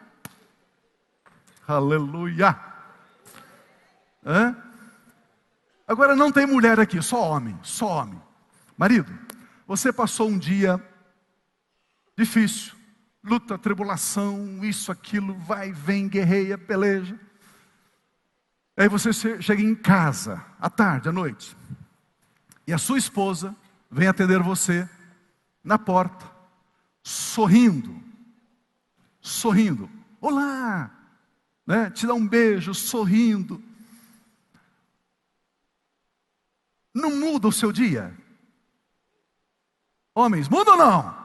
Aleluia. Agora não tem mulher aqui, só homem. Só homem. Marido, você passou um dia difícil, luta, tribulação, isso, aquilo, vai, vem, guerreia, peleja. Aí você chega em casa, à tarde, à noite, e a sua esposa vem atender você na porta, sorrindo, olá, né? Te dá um beijo, sorrindo. Não muda o seu dia? Homens, muda ou não?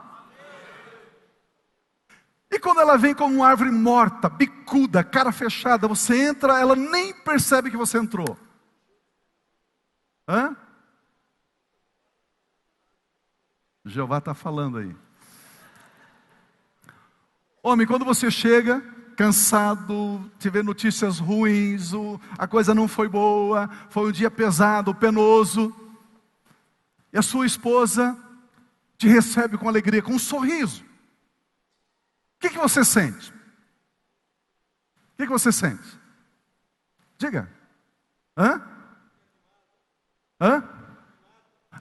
E quando ela vem como uma árvore morta, bicuda, cara fechada, você entra, ela nem percebe que você entrou. Jeová está falando aí. Homem, quando você chega, cansado, tiver notícias ruins, a coisa não foi boa, foi um dia pesado, penoso, e a sua esposa te recebe com alegria, com um sorriso. O que você sente? O que você sente? Diga.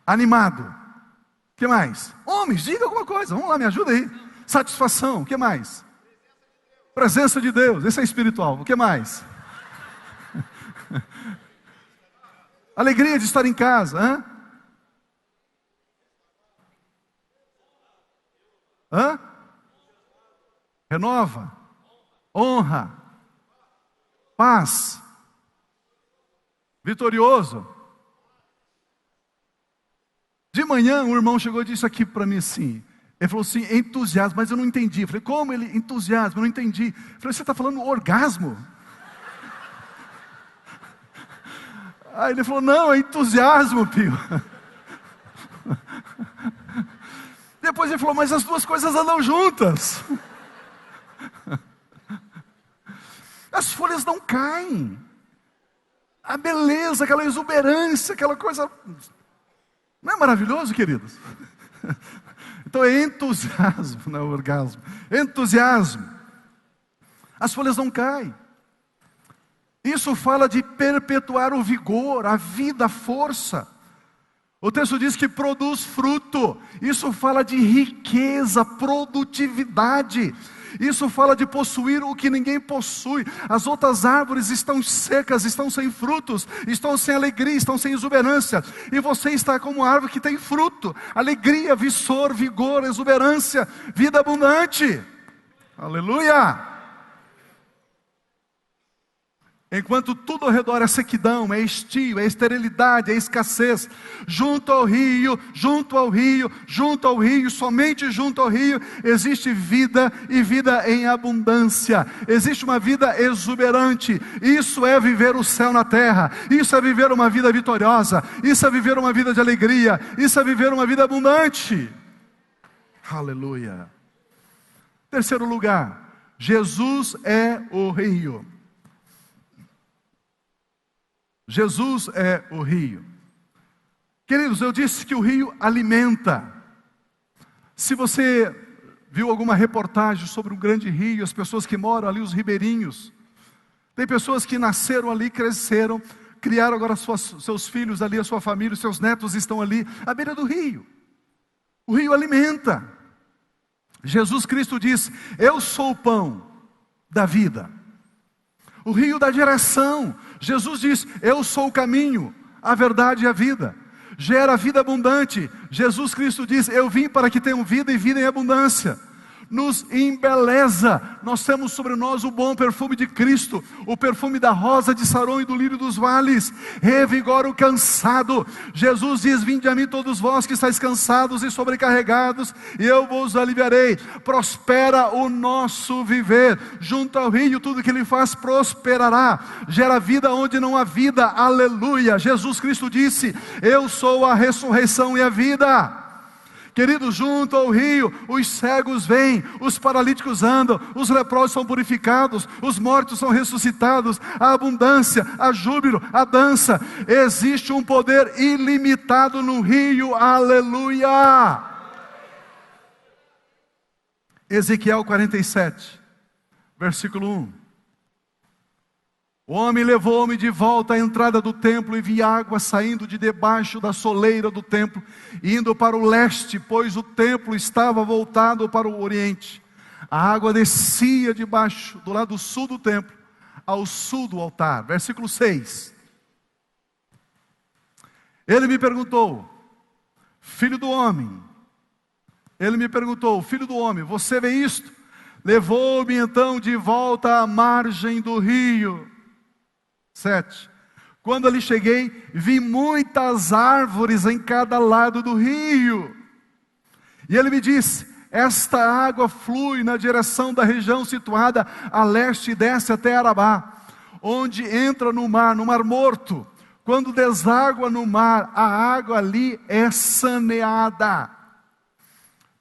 Animado. O que mais? Homens, diga alguma coisa. Vamos lá, me ajuda aí. Satisfação. O que mais? Presença de Deus. Esse é espiritual. O que mais? Alegria de estar em casa. Renova, honra, paz, vitorioso. De manhã, um irmão chegou e disse aqui para mim assim, ele falou assim, entusiasmo, mas eu não entendi. Eu falei, como ele, entusiasmo? Eu não entendi. Eu falei, você está falando orgasmo? Aí ele falou, não, é entusiasmo, Pio. Depois ele falou, mas as duas coisas andam juntas. As folhas não caem. A beleza, aquela exuberância, aquela coisa... Não é maravilhoso, queridos? Então é entusiasmo, não é orgasmo. Entusiasmo. As folhas não caem. Isso fala de perpetuar o vigor, a vida, a força. O texto diz que produz fruto. Isso fala de riqueza, produtividade. Isso fala de possuir o que ninguém possui. As outras árvores estão secas, estão sem frutos, estão sem alegria, estão sem exuberância. E você está como uma árvore que tem fruto, alegria, vigor, vigor, exuberância, vida abundante. Aleluia! Enquanto tudo ao redor é sequidão, é estio, é esterilidade, é escassez, junto ao rio, somente junto ao rio, existe vida e vida em abundância, existe uma vida exuberante. Isso é viver o céu na terra, isso é viver uma vida vitoriosa, isso é viver uma vida de alegria, isso é viver uma vida abundante. Aleluia. Terceiro lugar, Jesus é o rio. Jesus é o rio. Queridos, eu disse que o rio alimenta. Se você viu alguma reportagem sobre um grande rio, as pessoas que moram ali, os ribeirinhos, tem pessoas que nasceram ali, cresceram, criaram agora seus filhos ali, a sua família, os seus netos estão ali, à beira do rio. O rio alimenta. Jesus Cristo diz, eu sou o pão da vida. O rio da direção. Jesus diz, eu sou o caminho, a verdade e a vida. Gera vida abundante. Jesus Cristo diz, eu vim para que tenham vida e vida em abundância. Nos embeleza. Nós temos sobre nós o bom perfume de Cristo, o perfume da rosa de Saron e do lírio dos vales. Revigora o cansado. Jesus diz, vinde a mim todos vós que estáis cansados e sobrecarregados, e eu vos aliviarei. Prospera o nosso viver. Junto ao rio, tudo que ele faz prosperará. Gera vida onde não há vida. Aleluia. Jesus Cristo disse, eu sou a ressurreição e a vida. Queridos, junto ao rio, os cegos vêm, os paralíticos andam, os leprosos são purificados, os mortos são ressuscitados, a abundância, a júbilo, a dança. Existe um poder ilimitado no rio, aleluia. Ezequiel 47, versículo 1. O homem levou-me de volta à entrada do templo e vi água saindo de debaixo da soleira do templo, indo para o leste, pois o templo estava voltado para o oriente. A água descia debaixo, do lado sul do templo, ao sul do altar. Versículo 6. Ele me perguntou, filho do homem, você vê isto? Levou-me então de volta à margem do rio. 7. Quando ali cheguei, vi muitas árvores em cada lado do rio. E ele me disse, esta água flui na direção da região situada a leste e desce até Arabá, onde entra no mar morto. Quando deságua no mar, a água ali é saneada.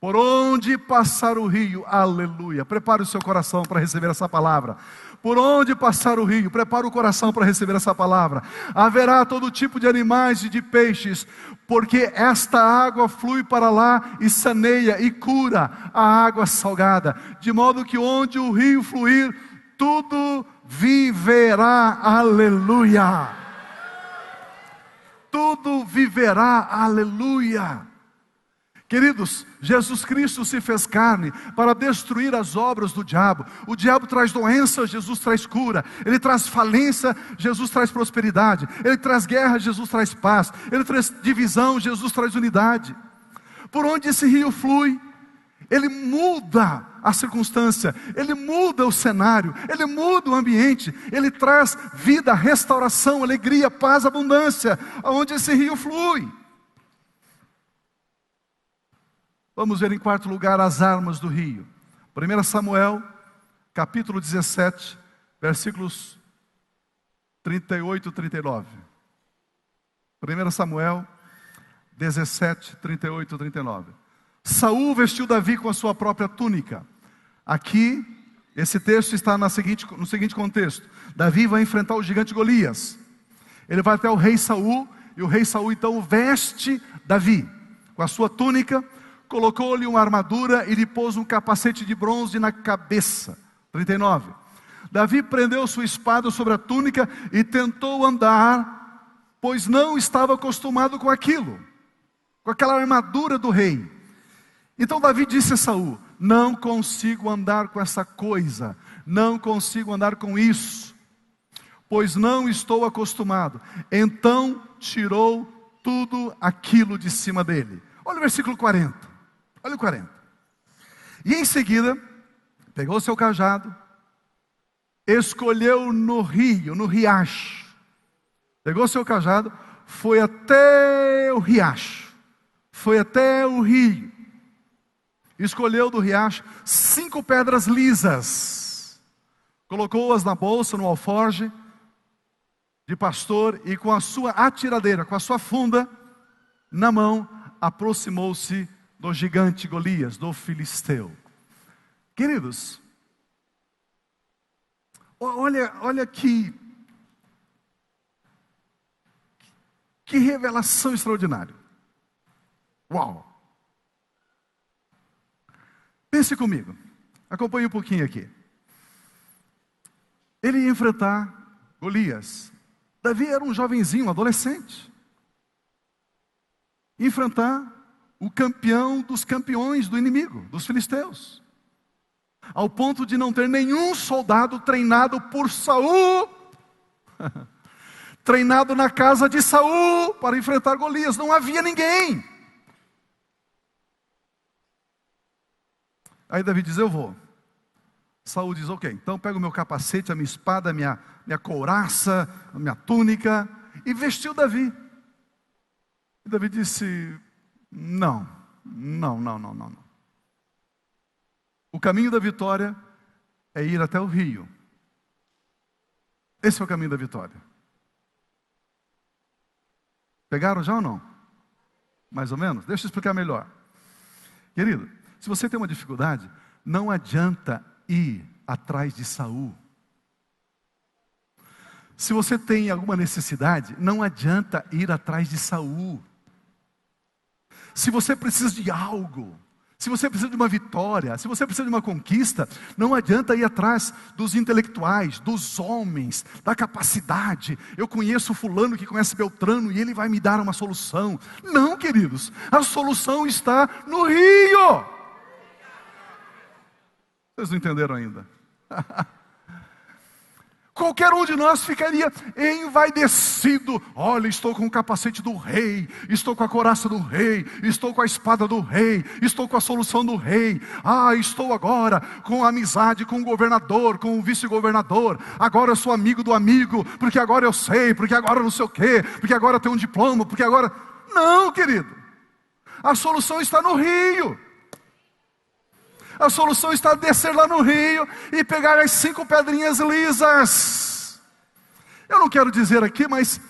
Por onde passar o rio, aleluia. Prepare o seu coração para receber essa palavra. Por onde passar o rio, prepara o coração para receber essa palavra. Haverá todo tipo de animais e de peixes, porque esta água flui para lá e saneia e cura a água salgada, de modo que onde o rio fluir, tudo viverá, aleluia. Tudo viverá, aleluia. Queridos, Jesus Cristo se fez carne para destruir as obras do diabo. O diabo traz doença, Jesus traz cura. Ele traz falência, Jesus traz prosperidade. Ele traz guerra, Jesus traz paz. Ele traz divisão, Jesus traz unidade. Por onde esse rio flui, ele muda a circunstância, Ele muda o cenário, Ele muda o ambiente, Ele traz vida, restauração, alegria, paz, abundância, aonde esse rio flui. Vamos ver em quarto lugar as armas do rio. 1 Samuel, capítulo 17, versículos 38 e 39. 1 Samuel 17, 38 e 39. Saul vestiu Davi com a sua própria túnica. Aqui, esse texto está no seguinte contexto. Davi vai enfrentar o gigante Golias. Ele vai até o rei Saul, e o rei Saul então veste Davi com a sua túnica, colocou-lhe uma armadura e lhe pôs um capacete de bronze na cabeça. 39. Davi prendeu sua espada sobre a túnica e tentou andar, pois não estava acostumado com aquilo, com aquela armadura do rei. Então Davi disse a Saul: não consigo andar com essa coisa, não consigo andar com isso, pois não estou acostumado. Então tirou tudo aquilo de cima dele. Olha o versículo 40. Olha o 40. E em seguida, pegou seu cajado, escolheu no rio, no riacho. Pegou seu cajado, foi até o riacho, foi até o rio. Escolheu do riacho 5 pedras lisas, colocou-as na bolsa, no alforje de pastor, e com a sua atiradeira, com a sua funda na mão, aproximou-se do gigante Golias, do filisteu. Queridos, olha que revelação extraordinária. Uau! Pense comigo, acompanhe um pouquinho aqui. Ele ia enfrentar Golias. Davi era um jovenzinho, um adolescente. Ia enfrentar o campeão dos campeões do inimigo, dos filisteus. Ao ponto de não ter nenhum soldado treinado por Saul, treinado na casa de Saul para enfrentar Golias. Não havia ninguém. Aí Davi diz: eu vou. Saul diz: ok, então pega o meu capacete, a minha espada, a minha couraça, a minha túnica, e vestiu Davi. E Davi disse: não. O caminho da vitória é ir até o rio. Esse é o caminho da vitória. Pegaram já ou não? Mais ou menos? Deixa eu explicar melhor. Querido, se você tem uma dificuldade, não adianta ir atrás de Saul. Se você tem alguma necessidade, não adianta ir atrás de Saul. Se você precisa de algo, se você precisa de uma vitória, se você precisa de uma conquista, não adianta ir atrás dos intelectuais, dos homens, da capacidade. Eu conheço fulano que conhece Beltrano e ele vai me dar uma solução. Não, queridos, a solução está no rio. Vocês não entenderam ainda? Qualquer um de nós ficaria envaidecido. Olha, estou com o capacete do rei, estou com a couraça do rei, estou com a espada do rei, estou com a solução do rei. Estou agora com a amizade com o governador, com o vice-governador. Agora eu sou amigo do amigo, porque agora eu sei, porque agora não sei o quê, porque agora eu tenho um diploma, porque agora... Não, querido. A solução está no rio. A solução está a descer lá no rio e pegar as 5 pedrinhas lisas. Eu não quero dizer aqui, mas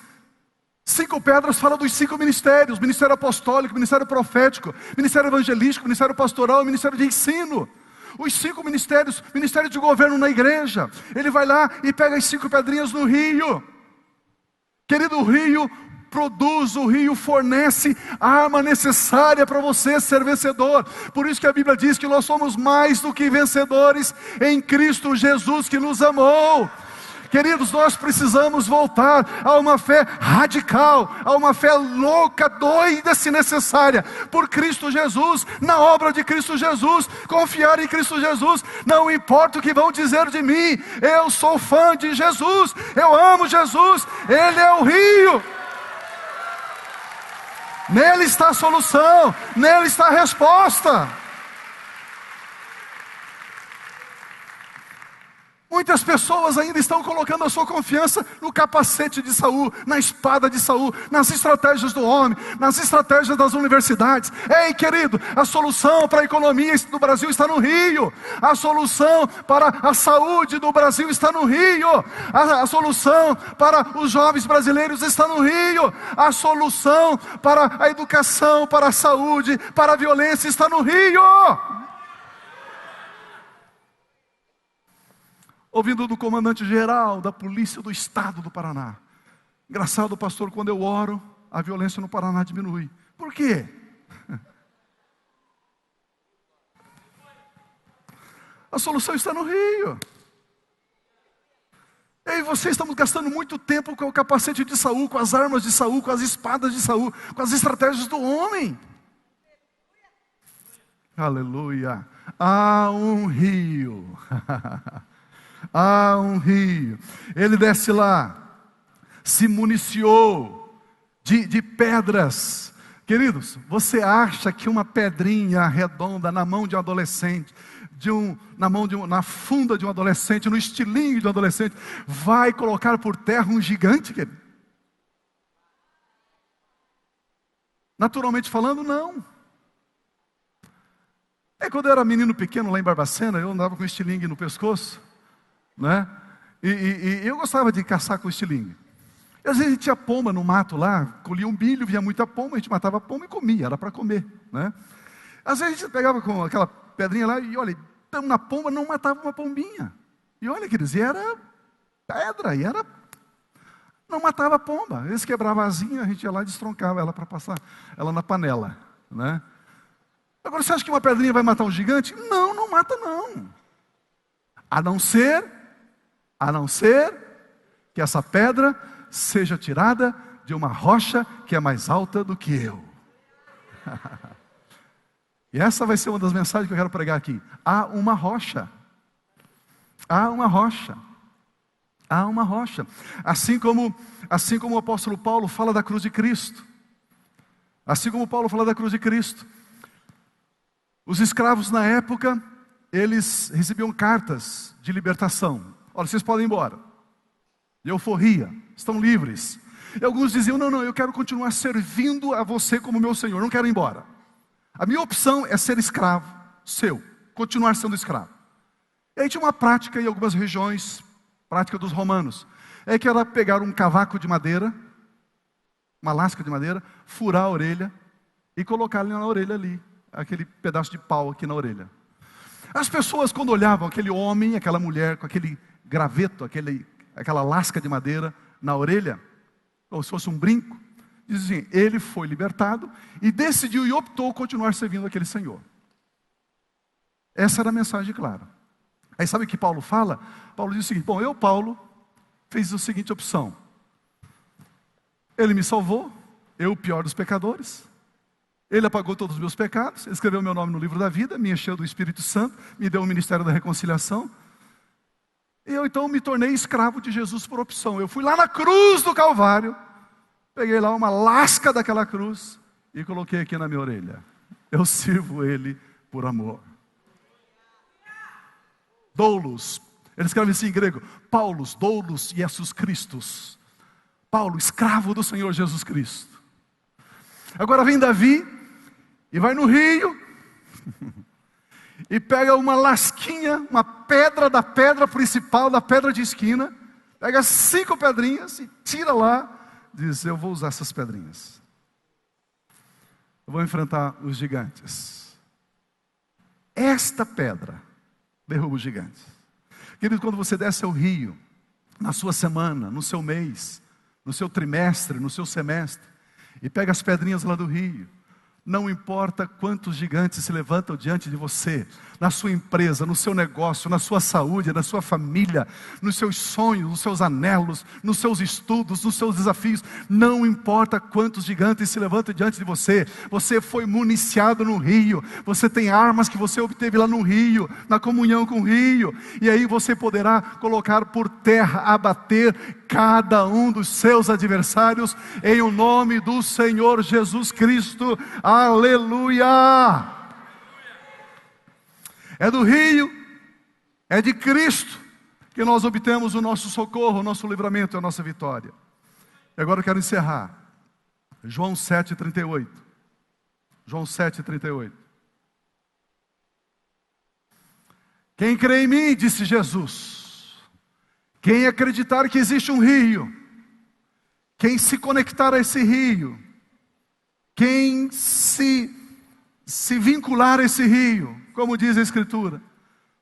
5 pedras fala dos 5 ministérios: ministério apostólico, ministério profético, ministério evangelístico, ministério pastoral e ministério de ensino. Os 5 ministérios, ministério de governo na igreja. Ele vai lá e pega as 5 pedrinhas no rio. Querido, o rio produz, o rio fornece a arma necessária para você ser vencedor. Por isso que a Bíblia diz que nós somos mais do que vencedores em Cristo Jesus, que nos amou. Queridos, nós precisamos voltar a uma fé radical, a uma fé louca, doida, se necessária, por Cristo Jesus, na obra de Cristo Jesus, confiar em Cristo Jesus. Não importa o que vão dizer de mim, eu sou fã de Jesus, eu amo Jesus, Ele é o rio. Nele está a solução, nele está a resposta. Muitas pessoas ainda estão colocando a sua confiança no capacete de Saul, na espada de Saul, nas estratégias do homem, nas estratégias das universidades. Ei, querido, a solução para a economia do Brasil está no Rio. A solução para a saúde do Brasil está no Rio. A solução para os jovens brasileiros está no Rio. A solução para a educação, para a saúde, para a violência está no Rio. Ouvindo do comandante-geral da Polícia do Estado do Paraná. Engraçado, pastor, quando eu oro, a violência no Paraná diminui. Por quê? A solução está no Rio. Eu e você estamos gastando muito tempo com o capacete de Saul, com as armas de Saul, com as espadas de Saul, com as estratégias do homem. Aleluia. Há um rio. Há um rio. Ele desce lá, se municiou de pedras. Queridos, você acha que uma pedrinha redonda na mão de um adolescente, na funda de um adolescente, no estilingue de um adolescente, vai colocar por terra um gigante, querido? Naturalmente falando, não. Quando eu era menino pequeno lá em Barbacena, eu andava com estilingue no pescoço, né? E eu gostava de caçar com estilingue. E às vezes a gente tinha pomba no mato lá, colhia um milho, via muita pomba, a gente matava a pomba e comia, era para comer, né? Às vezes a gente pegava com aquela pedrinha lá e olha, na pomba não matava uma pombinha. E olha, queridos, e era pedra, não matava a pomba. Eles quebravam a asinha, a gente ia lá e destroncava ela para passar ela na panela, né? Agora, você acha que uma pedrinha vai matar um gigante? Não, não mata não. A não ser que essa pedra seja tirada de uma rocha que é mais alta do que eu. E essa vai ser uma das mensagens que eu quero pregar aqui. Há uma rocha. Há uma rocha. Há uma rocha. Assim como o apóstolo Paulo fala da cruz de Cristo. Assim como Paulo fala da cruz de Cristo. Os escravos na época, eles recebiam cartas de libertação. Olha, vocês podem ir embora. De euforia, estão livres. E alguns diziam, não, eu quero continuar servindo a você como meu Senhor, não quero ir embora. A minha opção é ser escravo seu, continuar sendo escravo. E aí tinha uma prática em algumas regiões, prática dos romanos, que era pegar um cavaco de madeira, uma lasca de madeira, furar a orelha e colocar ali na orelha ali, aquele pedaço de pau aqui na orelha. As pessoas, quando olhavam aquele homem, aquela mulher com aquele graveto, aquela lasca de madeira na orelha, como se fosse um brinco, diziam assim, ele foi libertado e decidiu e optou continuar servindo aquele Senhor. Essa era a mensagem clara. Aí sabe o que Paulo fala? Paulo diz o seguinte, Paulo, fiz a seguinte opção. Ele me salvou, eu o pior dos pecadores. Ele apagou todos os meus pecados, escreveu meu nome no livro da vida, me encheu do Espírito Santo, me deu o ministério da reconciliação. E eu então me tornei escravo de Jesus por opção. Eu fui lá na cruz do Calvário, peguei lá uma lasca daquela cruz e coloquei aqui na minha orelha. Eu sirvo Ele por amor. Doulos, ele escreve assim em grego, Paulos, doulos Jesus Christus. Paulo, escravo do Senhor Jesus Cristo. Agora vem Davi e vai no rio e pega uma lasquinha, uma pedra da pedra principal, da pedra de esquina, pega 5 pedrinhas e tira lá, diz, eu vou usar essas pedrinhas. Eu vou enfrentar os gigantes. Esta pedra derruba os gigantes. Querido, quando você desce ao rio, na sua semana, no seu mês, no seu trimestre, no seu semestre, e pega as pedrinhas lá do rio, não importa quantos gigantes se levantam diante de você, na sua empresa, no seu negócio, na sua saúde, na sua família, nos seus sonhos, nos seus anelos, nos seus estudos, nos seus desafios, não importa quantos gigantes se levantam diante de você, você foi municiado no rio, você tem armas que você obteve lá no rio, na comunhão com o rio, e aí você poderá colocar por terra, abater cada um dos seus adversários, em o nome do Senhor Jesus Cristo. Aleluia! É do rio, é de Cristo, que nós obtemos o nosso socorro, o nosso livramento, a nossa vitória. E agora eu quero encerrar. João 7,38. João 7,38. Quem crê em mim, disse Jesus, quem acreditar que existe um rio, quem se conectar a esse rio, quem se vincular a esse rio, como diz a Escritura,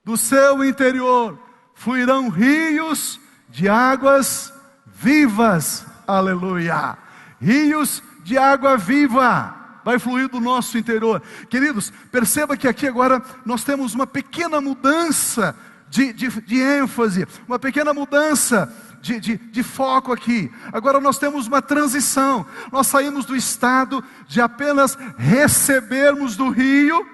do seu interior fluirão rios de águas vivas. Aleluia! Rios de água viva vai fluir do nosso interior. Queridos, perceba que aqui agora nós temos uma pequena mudança de ênfase, uma pequena mudança de foco aqui. Agora nós temos uma transição. Nós saímos do estado de apenas recebermos do rio.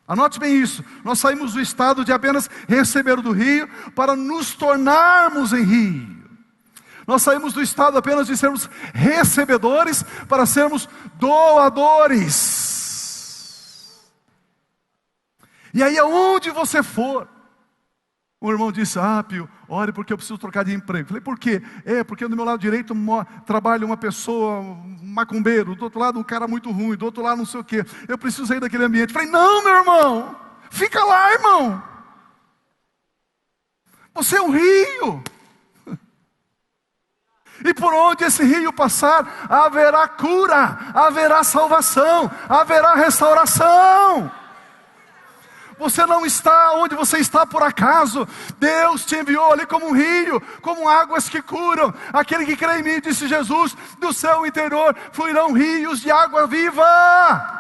Anote bem isso. Nós saímos do estado de apenas receber do rio para nos tornarmos em rio. Nós saímos do estado apenas de sermos recebedores para sermos doadores. E aí aonde você for, um irmão disse: Pio, ore porque eu preciso trocar de emprego. Falei: por quê? Porque do meu lado direito trabalha uma pessoa, um macumbeiro, do outro lado um cara muito ruim, do outro lado não sei o quê. Eu preciso sair daquele ambiente. Falei: não, meu irmão, fica lá, irmão. Você é um rio. E por onde esse rio passar, haverá cura, haverá salvação, haverá restauração. Você não está onde você está por acaso. Deus te enviou ali como um rio, como águas que curam. Aquele que crê em mim, disse Jesus, do seu interior fluirão rios de água viva.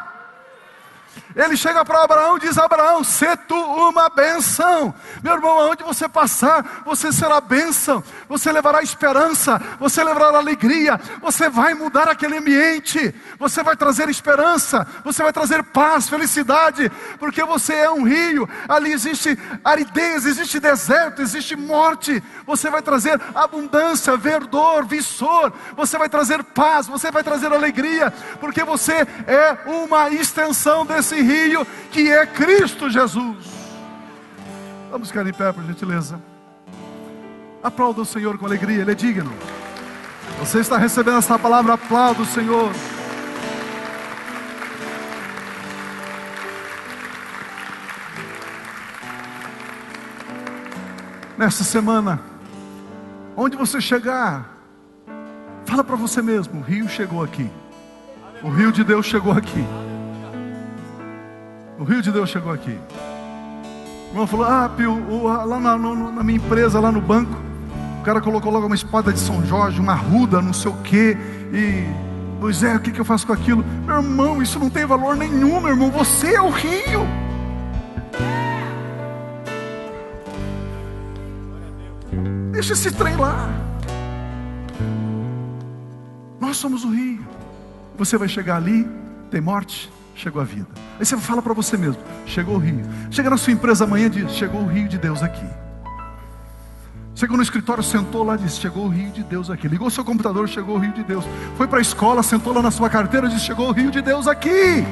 Ele chega para Abraão e diz: Abraão, sê tu uma bênção. Meu irmão, aonde você passar, você será bênção. Você levará esperança, você levará alegria. Você vai mudar aquele ambiente. Você vai trazer esperança, você vai trazer paz, felicidade. Porque você é um rio. Ali existe aridez, existe deserto, existe morte. Você vai trazer abundância, verdor, vigor. Você vai trazer paz, você vai trazer alegria. Porque você é uma extensão desse rio que é Cristo Jesus. Vamos ficar em pé, por gentileza. Aplauda o Senhor com alegria, Ele é digno. Você está recebendo essa palavra, aplauda o Senhor. Nessa semana, onde você chegar, fala para você mesmo: o rio chegou aqui. O rio de Deus chegou aqui. O rio de Deus chegou aqui. O irmão falou: Pio, lá na minha empresa, lá no banco, o cara colocou logo uma espada de São Jorge, uma arruda, não sei o quê. E, pois é, o que eu faço com aquilo? Meu irmão, isso não tem valor nenhum, meu irmão. Você é o rio. Deixa esse trem lá. Nós somos o rio. Você vai chegar ali, tem morte, chegou a vida. Aí você fala para você mesmo: chegou o rio. Chega na sua empresa amanhã e diz: chegou o rio de Deus aqui. Chegou no escritório, sentou lá e disse: chegou o rio de Deus aqui. Ligou o seu computador, chegou o rio de Deus. Foi para a escola, sentou lá na sua carteira e disse: chegou o rio de Deus aqui.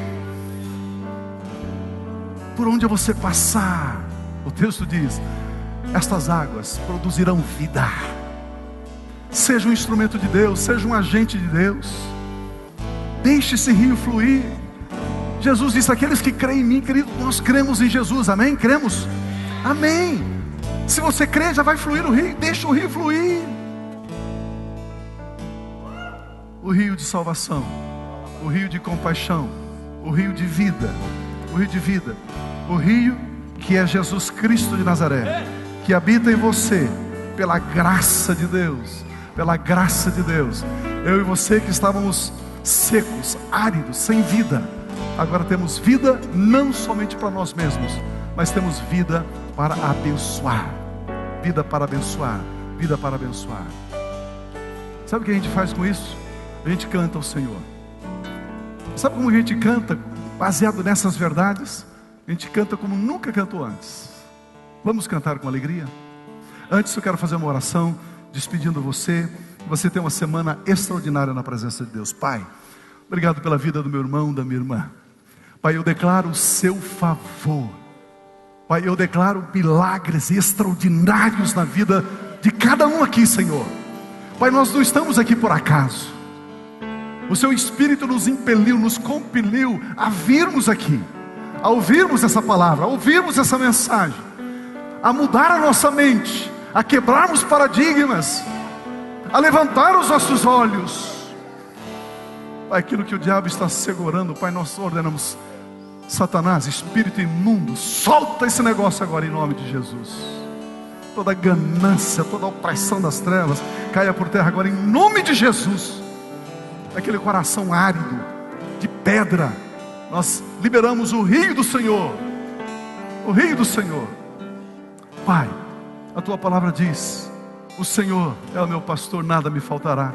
Por onde você passar, o texto diz: estas águas produzirão vida. Seja um instrumento de Deus, seja um agente de Deus. Deixe esse rio fluir. Jesus disse: aqueles que creem em mim, querido, nós cremos em Jesus, amém? Cremos? Amém. Se você crê, já vai fluir o rio. Deixa o rio fluir. O rio de salvação, o rio de compaixão, o rio de vida, o rio de vida, o rio que é Jesus Cristo de Nazaré, que habita em você, pela graça de Deus, pela graça de Deus. Eu e você que estávamos secos, áridos, sem vida, agora temos vida não somente para nós mesmos, mas temos vida para abençoar. Vida para abençoar. Vida para abençoar. Sabe o que a gente faz com isso? A gente canta ao Senhor. Sabe como a gente canta baseado nessas verdades? A gente canta como nunca cantou antes. Vamos cantar com alegria? Antes eu quero fazer uma oração despedindo você. Você tem uma semana extraordinária na presença de Deus. Pai, obrigado pela vida do meu irmão, da minha irmã. Pai, eu declaro o seu favor Pai, eu declaro milagres extraordinários na vida de cada um aqui, Senhor. Pai, nós não estamos aqui por acaso. O Seu Espírito nos impeliu, nos compeliu a virmos aqui, a ouvirmos essa palavra, a ouvirmos essa mensagem, a mudar a nossa mente, a quebrarmos paradigmas, a levantar os nossos olhos. Pai, aquilo que o diabo está segurando, Pai, nós ordenamos: Satanás, espírito imundo, solta esse negócio agora em nome de Jesus. Toda ganância, toda opressão das trevas, caia por terra agora em nome de Jesus. Aquele coração árido, de pedra, nós liberamos o rio do Senhor, o rio do Senhor. Pai, a Tua palavra diz: o Senhor é o meu pastor, nada me faltará.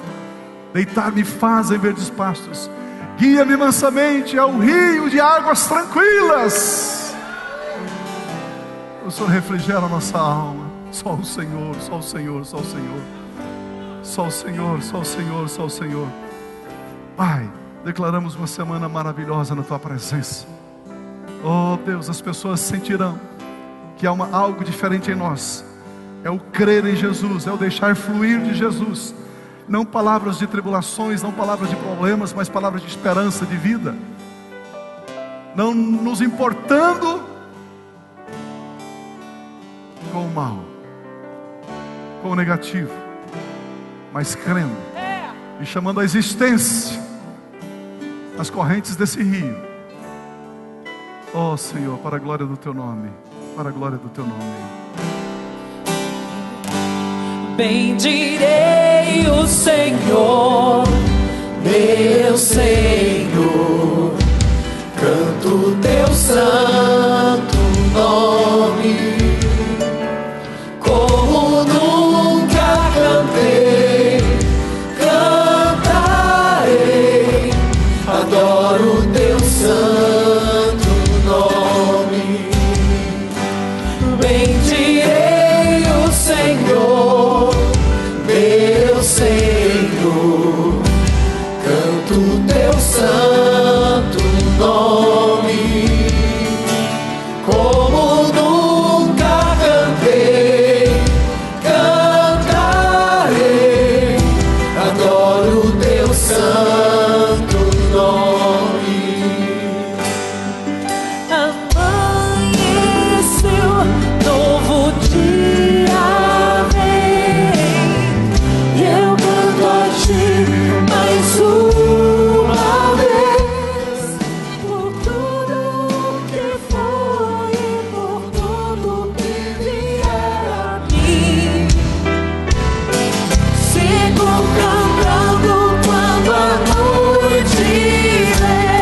Deitar-me faz em verdes pastos, guia-me mansamente ao rio de águas tranquilas. O Senhor refrigera a nossa alma. Só o Senhor, só o Senhor, só o Senhor. Só o Senhor, só o Senhor, só o Senhor. Pai, declaramos uma semana maravilhosa na Tua presença. Oh Deus, as pessoas sentirão que há algo diferente em nós. É o crer em Jesus, é o deixar fluir de Jesus. Não palavras de tribulações, não palavras de problemas, mas palavras de esperança, de vida. Não nos importando com o mal, com o negativo, mas crendo e chamando à existência as correntes desse rio. Oh Senhor, para a glória do Teu nome, para a glória do Teu nome. Bendirei o Senhor, meu Senhor, canto Teu santo nome, como nunca cantei, cantarei, adoro Teu santo nome. Bendirei o Senhor, meu Senhor, canto Teu santo nome, como nunca cantei, cantarei, adoro Teu santo nome. Amanheceu, novo dia vem, e eu canto a Ti mais uma vez, por tudo que foi e por tudo que vier a mim. Sigo cantando quando a noite vem.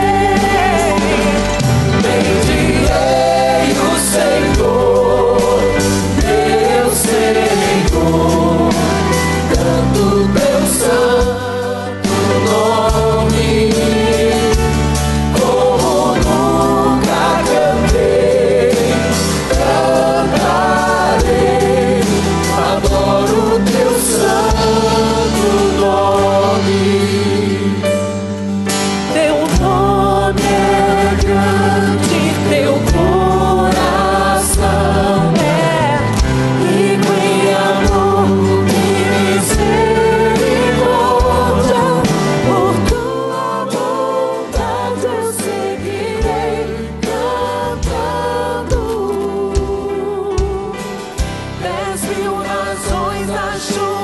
Bendirei o Senhor, meu Senhor, canto Teu santo nome, como nunca cantei, cantarei, adoro Teu santo nome. Teu nome é grande, Teu coração é rico em amor e misericórdia. Por Tua vontade eu seguirei cantando. 10.000 razões da chuva